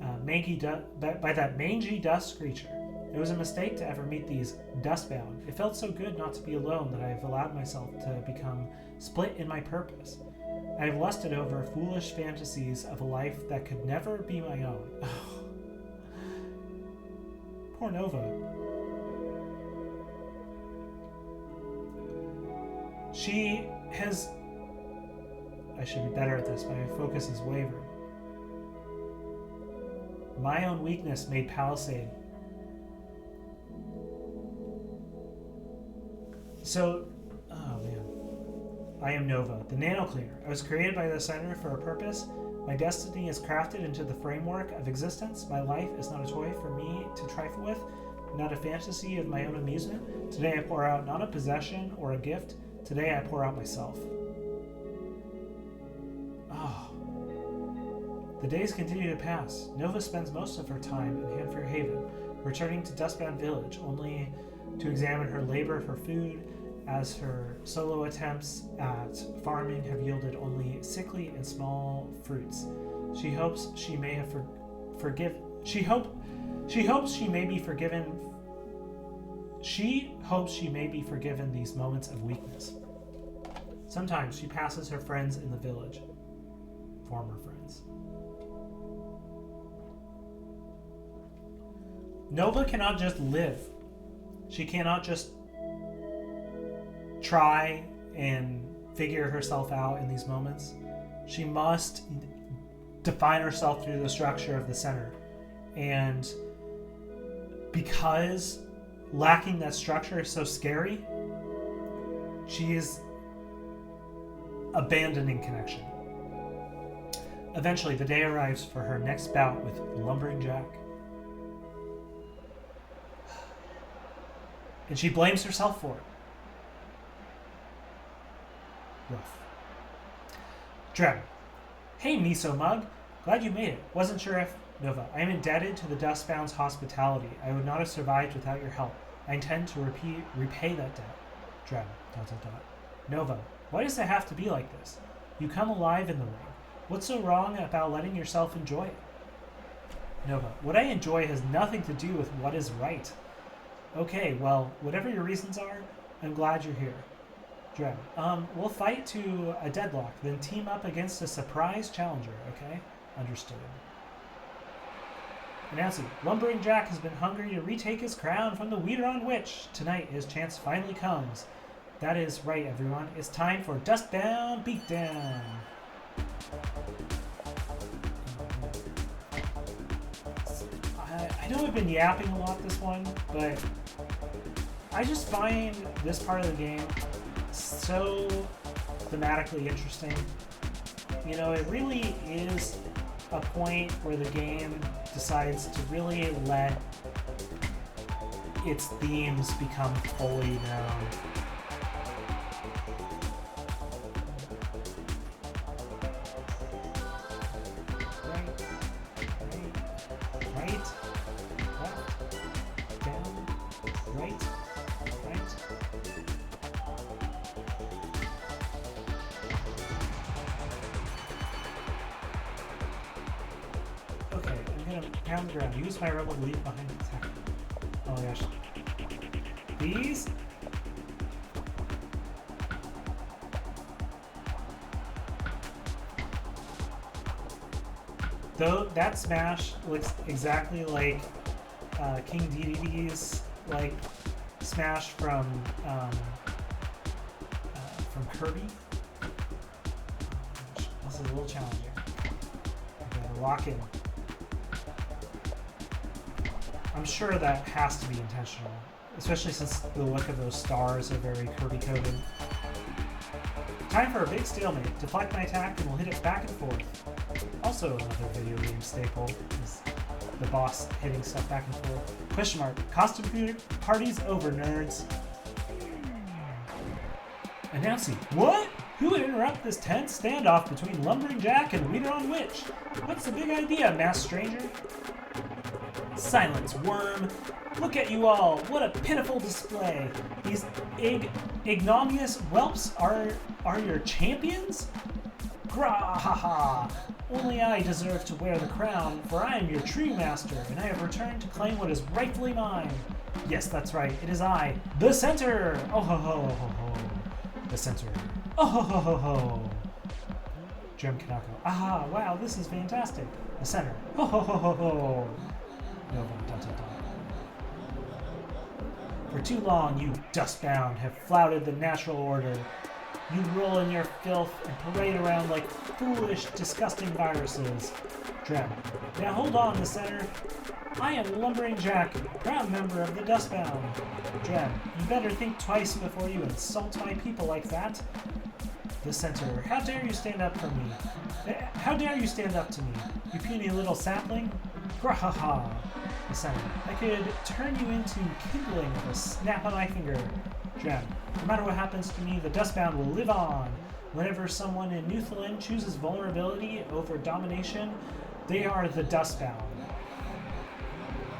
that mangy dust creature. It was a mistake to ever meet these dustbound. It felt so good not to be alone that I have allowed myself to become split in my purpose. I have lusted over foolish fantasies of a life that could never be my own. Poor Nova. She has... I should be better at this, but my focus is wavered. My own weakness made Palisade. So, oh man. I am Nova, the nano cleaner. I was created by the Senator for a purpose. My destiny is crafted into the framework of existence. My life is not a toy for me to trifle with, not a fantasy of my own amusement. Today I pour out not a possession or a gift. Today I pour out myself. Oh. The days continue to pass. Nova spends most of her time in Hanford Haven, returning to Dustbound Village only to examine her labor for food, as her solo attempts at farming have yielded only sickly and small fruits. She hopes she may have She hopes she may be forgiven. She hopes she may be forgiven these moments of weakness. Sometimes she passes her friends in the village, former friends. Nova cannot just live. She cannot just try and figure herself out in these moments. She must define herself through the structure of the center. And because lacking that structure is so scary, she is abandoning connection. Eventually, the day arrives for her next bout with Lumbering Jack. And she blames herself for it. Rough. Drem. Hey, Miso Mug. Glad you made it. Wasn't sure if... Nova. I am indebted to the Dustbound's hospitality. I would not have survived without your help. I intend to repay that debt. Drem. ... Nova. Why does it have to be like this? You come alive in the ring. What's so wrong about letting yourself enjoy it? Nova. What I enjoy has nothing to do with what is right. Okay, well, whatever your reasons are, I'm glad you're here. Drem. We'll fight to a deadlock, then team up against a surprise challenger, okay? Understood. Nancy. Lumbering Jack has been hungry to retake his crown from the Weederon Witch. Tonight, his chance finally comes. That is right, everyone. It's time for Dustbound Beatdown. I know I've been yapping a lot this one, but I just find this part of the game so thematically interesting. You know, it really is a point where the game decides to really let its themes become fully known. Use my rebel to leave behind the attack. Oh my gosh. These? Though that smash looks exactly like King DDD's like smash from Kirby. Oh gosh, this is a little challenging. I gotta lock in. I'm sure that has to be intentional, especially since the look of those stars are very Kirby-coded. Time for a big stalemate. Deflect my attack and we'll hit it back and forth. Also another video game staple is the boss hitting stuff back and forth. Question mark. Costume party's over, nerds. Announcing. What? Who would interrupt this tense standoff between Lumbering Jack and Weederon Witch? What's the big idea, masked stranger? Silence, worm. Look at you all. What a pitiful display. These ignominious whelps are your champions? Grahaha. Only I deserve to wear the crown, for I am your true master, and I have returned to claim what is rightfully mine. Yes, that's right. It is I, the center. Oh ho ho ho ho. The center. Oh ho ho ho ho. Drem Kanako. Aha, wow, this is fantastic. The center. Oh ho ho ho ho. For too long, you dustbound have flouted the natural order. You roll in your filth and parade around like foolish, disgusting viruses. Drem. Now hold on, the center. I am Lumbering Jack, proud member of the Dustbound. Drem. You better think twice before you insult my people like that. The center. How dare you stand up for me? How dare you stand up to me, you puny little sapling? Grahaha. The center. I could turn you into kindling with a snap of my finger. Drem. No matter what happens to me, the Dustbound will live on. Whenever someone in Newfoundland chooses vulnerability over domination, they are the Dustbound.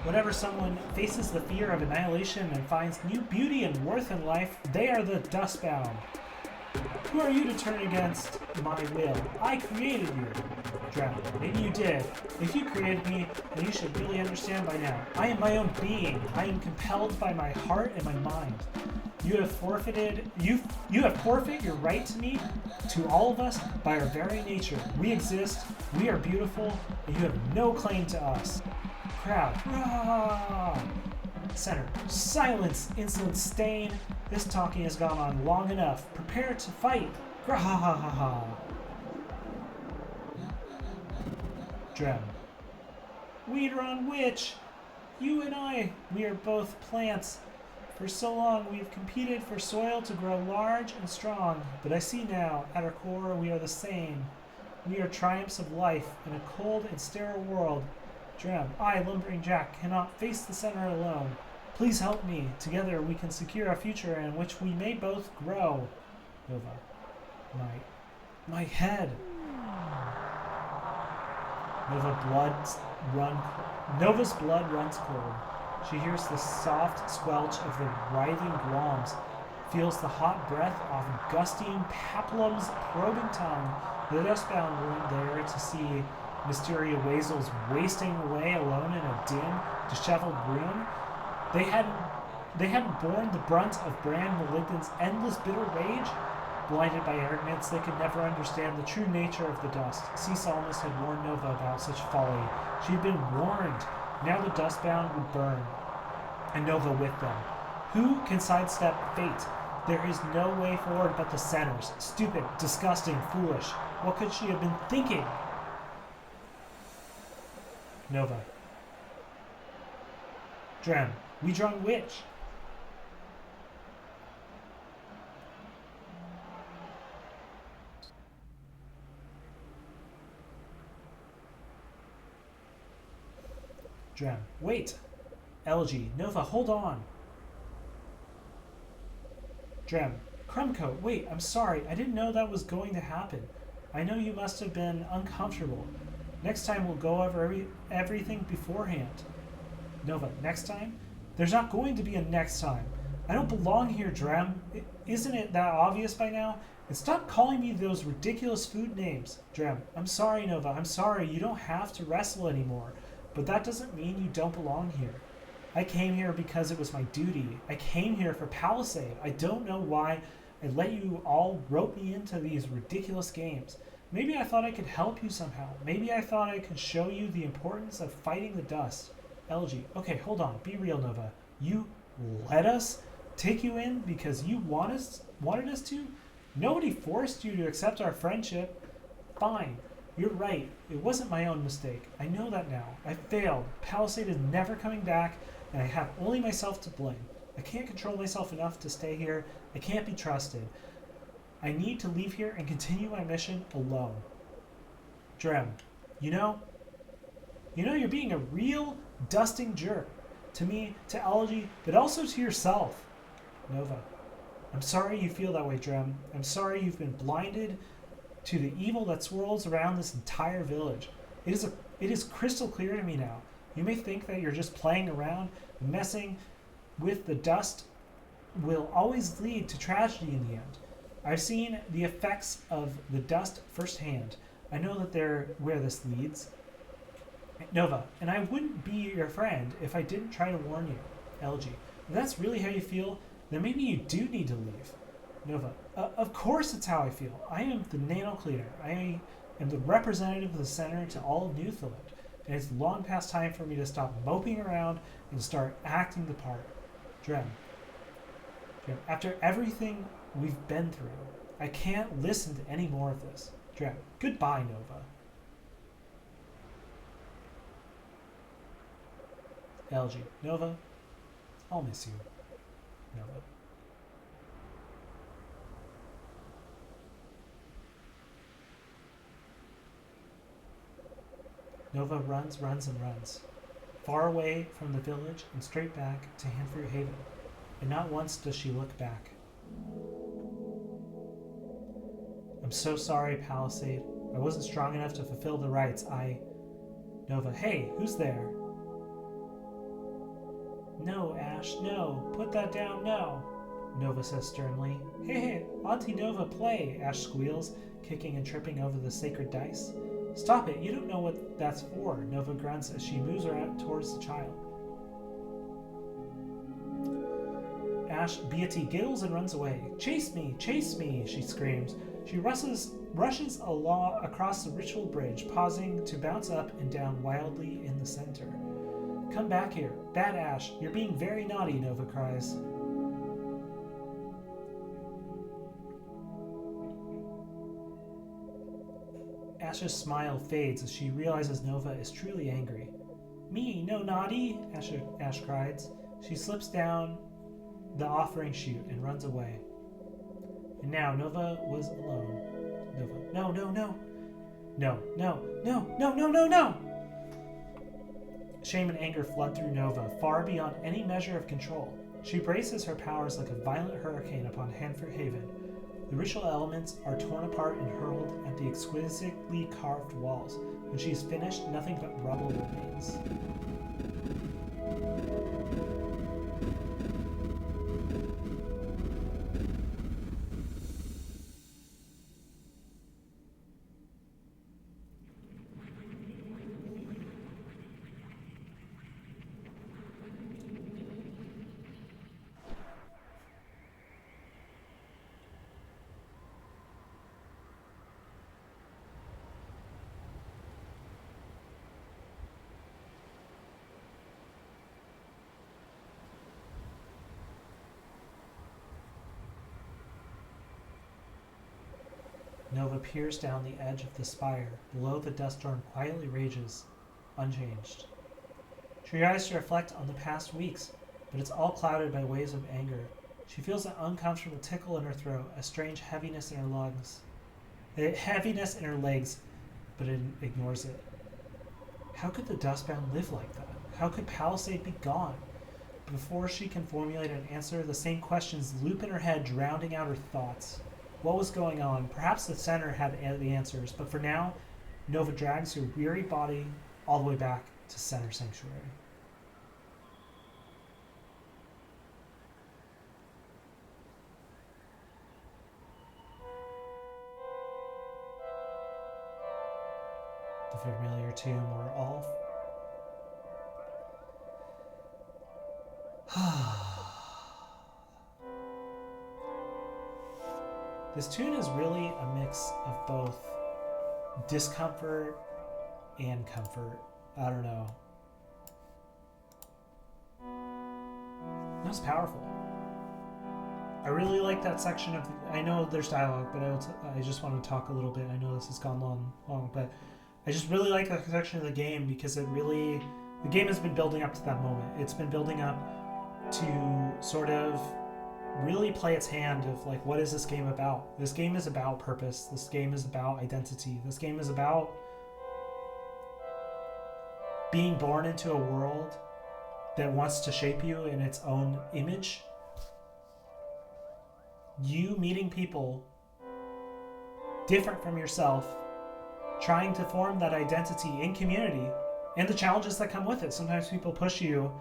Whenever someone faces the fear of annihilation and finds new beauty and worth in life, they are the Dustbound. Who are you to turn against my will? I created you. Drem. Maybe you did. If you created me, then you should really understand by now. I am my own being. I am compelled by my heart and my mind. You have forfeited your right to me, to all of us, by our very nature. We exist, we are beautiful, and you have no claim to us. Crowd. Rah! Center. Silence, insolent stain. This talking has gone on long enough. Prepare to fight. Grahahaha. Drem. Weedron Witch! You and I, we are both plants. For so long we've competed for soil to grow large and strong, but I see now, at our core, we are the same. We are triumphs of life in a cold and sterile world. Drem, I, Lumbering Jack, cannot face the center alone. Please help me. Together we can secure a future in which we may both grow. Nova. My head. Nova's blood runs cold. She hears the soft squelch of the writhing gloms, feels the hot breath of gusting paplum's probing tongue. The dustbound weren't there to see Mysteria Wazels wasting away alone in a dim, disheveled room. They hadn't borne the brunt of Bran Malignant's endless bitter rage. Blinded by arrogance, they could never understand the true nature of the dust. Sea Psalmist had warned Nova about such folly. She had been warned. Now the dustbound would burn, and Nova with them. Who can sidestep fate? There is no way forward but the centers. Stupid, disgusting, foolish. What could she have been thinking? Nova. Drem. Weedron Witch. Drem. Wait. Elegy. Nova, hold on. Drem. Crumcoat, wait, I'm sorry. I didn't know that was going to happen. I know you must have been uncomfortable. Next time we'll go over everything beforehand. Nova, next time? There's not going to be a next time. I don't belong here, Drem. Isn't it that obvious by now? And stop calling me those ridiculous food names. Drem. I'm sorry, Nova. I'm sorry. You don't have to wrestle anymore. But that doesn't mean you don't belong here. I came here because it was my duty. I came here for Palisade. I don't know why I let you all rope me into these ridiculous games. Maybe I thought I could help you somehow. Maybe I thought I could show you the importance of fighting the dust. LG, okay, hold on. Be real, Nova. You let us take you in because you wanted us to? Nobody forced you to accept our friendship. Fine. You're right. It wasn't my own mistake. I know that now. I failed. Palisade is never coming back, and I have only myself to blame. I can't control myself enough to stay here. I can't be trusted. I need to leave here and continue my mission alone. Drem, you know you're being a real dusting jerk. To me, to Elegy, but also to yourself. Nova, I'm sorry you feel that way, Drem. I'm sorry you've been blinded to the evil that swirls around this entire village. It is crystal clear to me now. You may think that you're just playing around, messing with the dust will always lead to tragedy in the end. I've seen the effects of the dust firsthand. I know that they're where this leads. Nova, and I wouldn't be your friend if I didn't try to warn you. LG, if that's really how you feel, then maybe you do need to leave. Nova, of course it's how I feel. I am the Nano Cleaner. I am the representative of the center to all of Newfoundland, and it's long past time for me to stop moping around and start acting the part. Drem, after everything we've been through, I can't listen to any more of this. Drem, goodbye, Nova. LG, Nova, I'll miss you. Nova. Nova runs, and runs, far away from the village and straight back to Handfruit Haven, and not once does she look back. I'm so sorry, Palisade. I wasn't strong enough to fulfill the rites. Nova, hey, who's there? No, Ash, no. Put that down, no. Nova says sternly. Hey, Auntie Nova, play, Ash squeals, kicking and tripping over the sacred dice. Stop it, you don't know what that's for, Nova grunts as she moves around towards the child. Ash Beatty giggles and runs away. Chase me, she screams. She rushes across the ritual bridge, pausing to bounce up and down wildly in the center. Come back here. Bad Ash, you're being very naughty, Nova cries. Ash's smile fades as she realizes Nova is truly angry. Me, no naughty, Ash cries. She slips down the offering chute and runs away. And now Nova was alone. Nova, no, no, no. No, no, no, no, no, no, no! Shame and anger flood through Nova, far beyond any measure of control. She braces her powers like a violent hurricane upon Hanford Haven. The ritual elements are torn apart and hurled at the exquisitely carved walls. When she is finished, nothing but rubble remains. Nova peers down the edge of the spire. Below, the dust storm quietly rages, unchanged. She tries to reflect on the past weeks, but it's all clouded by waves of anger. She feels an uncomfortable tickle in her throat, a strange heaviness in her lungs. Heaviness in her legs, but it ignores it. How could the Dustbound live like that? How could Palisade be gone? Before she can formulate an answer, the same questions loop in her head, drowning out her thoughts. What was going on? Perhaps the center had the answers, but for now, Nova drags her weary body all the way back to Center Sanctuary. The familiar tune where all... This tune is really a mix of both discomfort and comfort. I don't know. That's powerful. I really like that section of... I know there's dialogue, but I just want to talk a little bit. I know this has gone long, but I just really like that section of the game because it really... The game has been building up to that moment. It's been building up to sort of really play its hand of like, what is this game about? This game is about purpose. This game is about identity. This game is about being born into a world that wants to shape you in its own image. You meeting people different from yourself, trying to form that identity in community, and the challenges that come with it. Sometimes people push you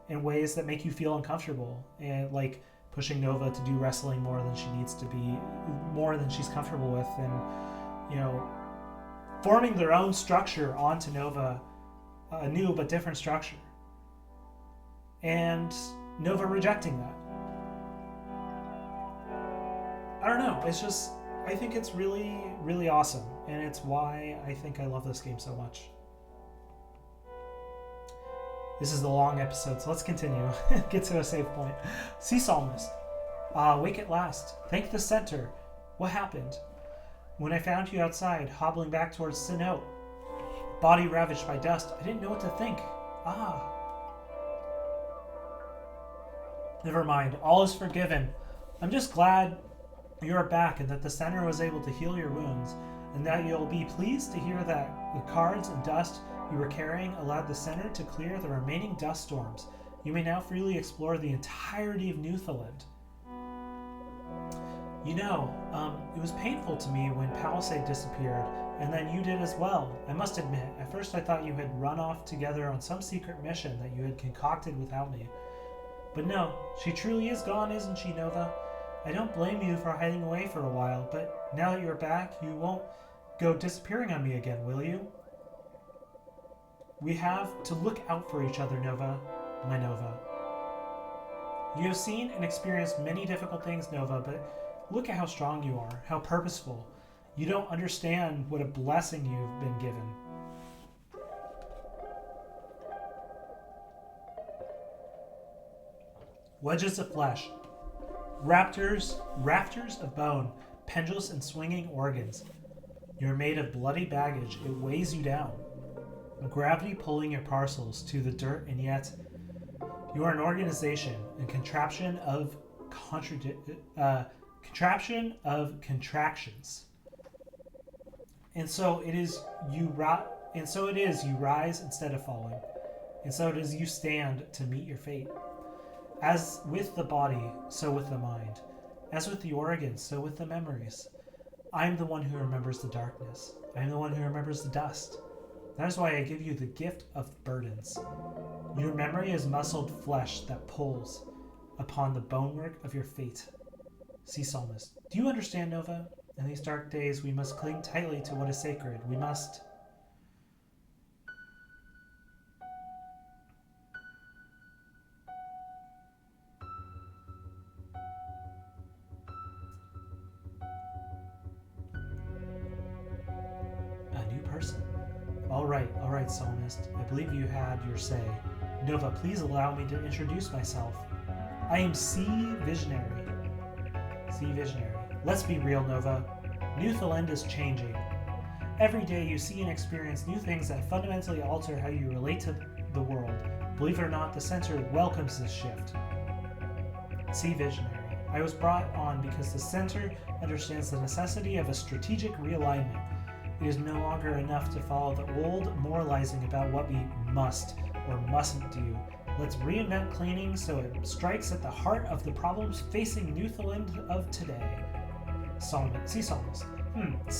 in ways that make you feel uncomfortable, and like pushing Nova to do wrestling more than she needs to be, more than she's comfortable with, and forming their own structure onto Nova, a new but different structure, and Nova rejecting that. I don't know, it's just, I think it's really, really awesome, and it's why I think I love this game so much. This is the long episode, so let's continue. Get to a save point. Sea Psalmist. Wake at last. Thank the center. What happened? When I found you outside, hobbling back towards Sinnoh, body ravaged by dust, I didn't know what to think. Never mind. All is forgiven. I'm just glad you're back and that the center was able to heal your wounds, and that you'll be pleased to hear that the cards and dust you were carrying allowed the center to clear the remaining dust storms. You may now freely explore the entirety of Newfoundland. It was painful to me when Palisade disappeared, and then you did as well. I must admit, at first I thought you had run off together on some secret mission that you had concocted without me. But no, she truly is gone, isn't she, Nova? I don't blame you for hiding away for a while, but now that you're back, you won't go disappearing on me again, will you? We have to look out for each other, Nova, my Nova. You have seen and experienced many difficult things, Nova, but look at how strong you are, how purposeful. You don't understand what a blessing you've been given. Wedges of flesh, rafters of bone, pendulous and swinging organs. You're made of bloody baggage. It weighs you down. Gravity pulling your parcels to the dirt, and yet you are an organization, a contraption of contractions. And so it is you rise instead of falling. And so it is you stand to meet your fate. As with the body, so with the mind. As with the organs, so with the memories. I am the one who remembers the darkness. I am the one who remembers the dust. That is why I give you the gift of burdens. Your memory is muscled flesh that pulls upon the bonework of your fate. See Psalmist. Do you understand, Nova? In these dark days, we must cling tightly to what is sacred. We must... A new person. All right, Psalmist. I believe you had your say. Nova, please allow me to introduce myself. I am Visionary. Visionary. Let's be real, Nova. Newfoundland is changing. Every day you see and experience new things that fundamentally alter how you relate to the world. Believe it or not, the center welcomes this shift. Visionary. I was brought on because the center understands the necessity of a strategic realignment. It is no longer enough to follow the old moralizing about what we must or mustn't do. Let's reinvent cleaning so it strikes at the heart of the problems facing Newfoundland of today. Psalmist.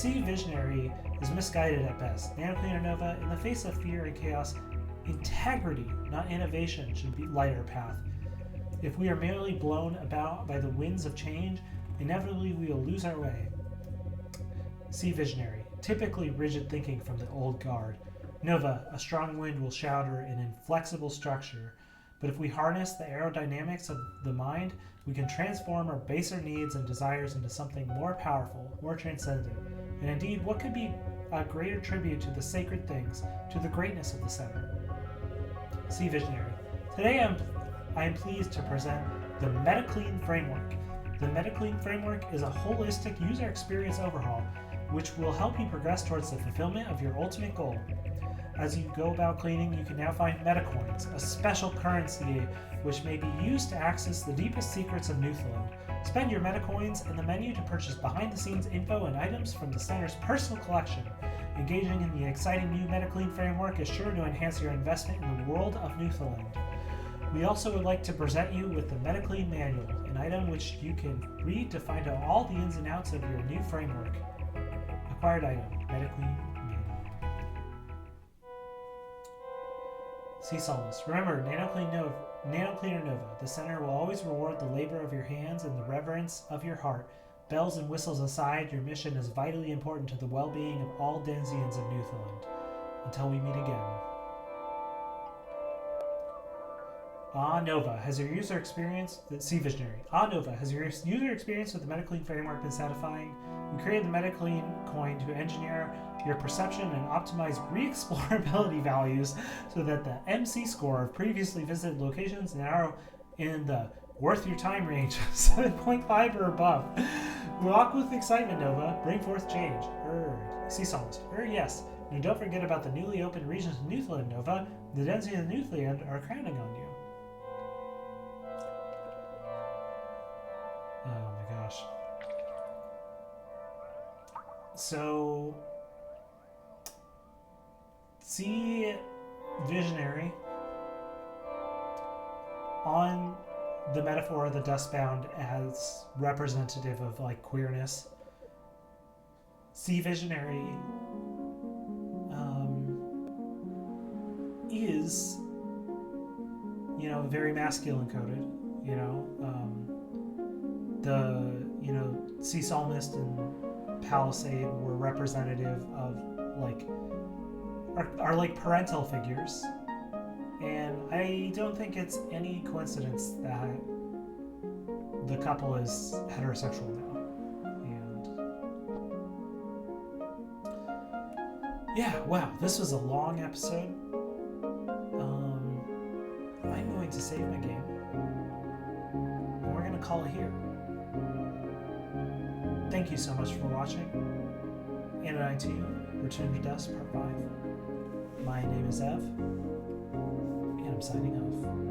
Visionary is misguided at best. Nanocleaner Nova, in the face of fear and chaos, integrity, not innovation, should light our path. If we are merely blown about by the winds of change, inevitably we will lose our way. Visionary. Typically rigid thinking from the old guard. Nova, a strong wind will shatter an inflexible structure, but if we harness the aerodynamics of the mind, we can transform our baser needs and desires into something more powerful, more transcendent. And indeed, what could be a greater tribute to the sacred things, to the greatness of the center? Visionary. Today I am pleased to present the MetaClean Framework. The MetaClean Framework is a holistic user experience overhaul which will help you progress towards the fulfillment of your ultimate goal. As you go about cleaning, you can now find MetaCoins, a special currency which may be used to access the deepest secrets of Newfoundland. Spend your MetaCoins in the menu to purchase behind-the-scenes info and items from the center's personal collection. Engaging in the exciting new MetaClean Framework is sure to enhance your investment in the world of Newfoundland. We also would like to present you with the MetaClean Manual, an item which you can read to find out all the ins and outs of your new framework. Acquired item, MetaClean Manual. Psalmist. Remember, Nanocleaner Nova. The center will always reward the labor of your hands and the reverence of your heart. Bells and whistles aside, your mission is vitally important to the well-being of all denizens of Newfoundland. Until we meet again. Nova, has your user experience... Visionary. Nova, has your user experience with the MetaClean framework been satisfying? We created the MetaClean coin to engineer your perception and optimize re-explorability values so that the MC score of previously visited locations narrow in the worth your time range of 7.5 or above. Walk with excitement, Nova. Bring forth change. Psalmist. Yes. And don't forget about the newly opened regions of Newfoundland, Nova. The denizens of Newfoundland are crowning on you. Oh my gosh. So, Visionary on the metaphor of the dustbound as representative of like queerness. Visionary is, very masculine coded, the Psalmist and Palisade were representative of are like parental figures, and I don't think it's any coincidence that the couple is heterosexual now. And yeah, wow, this was a long episode. I'm going to save my game, and we're going to call it here. Thank you so much for watching, Anodyne 2, Return to Dust, Part 5. My name is Ev, and I'm signing off.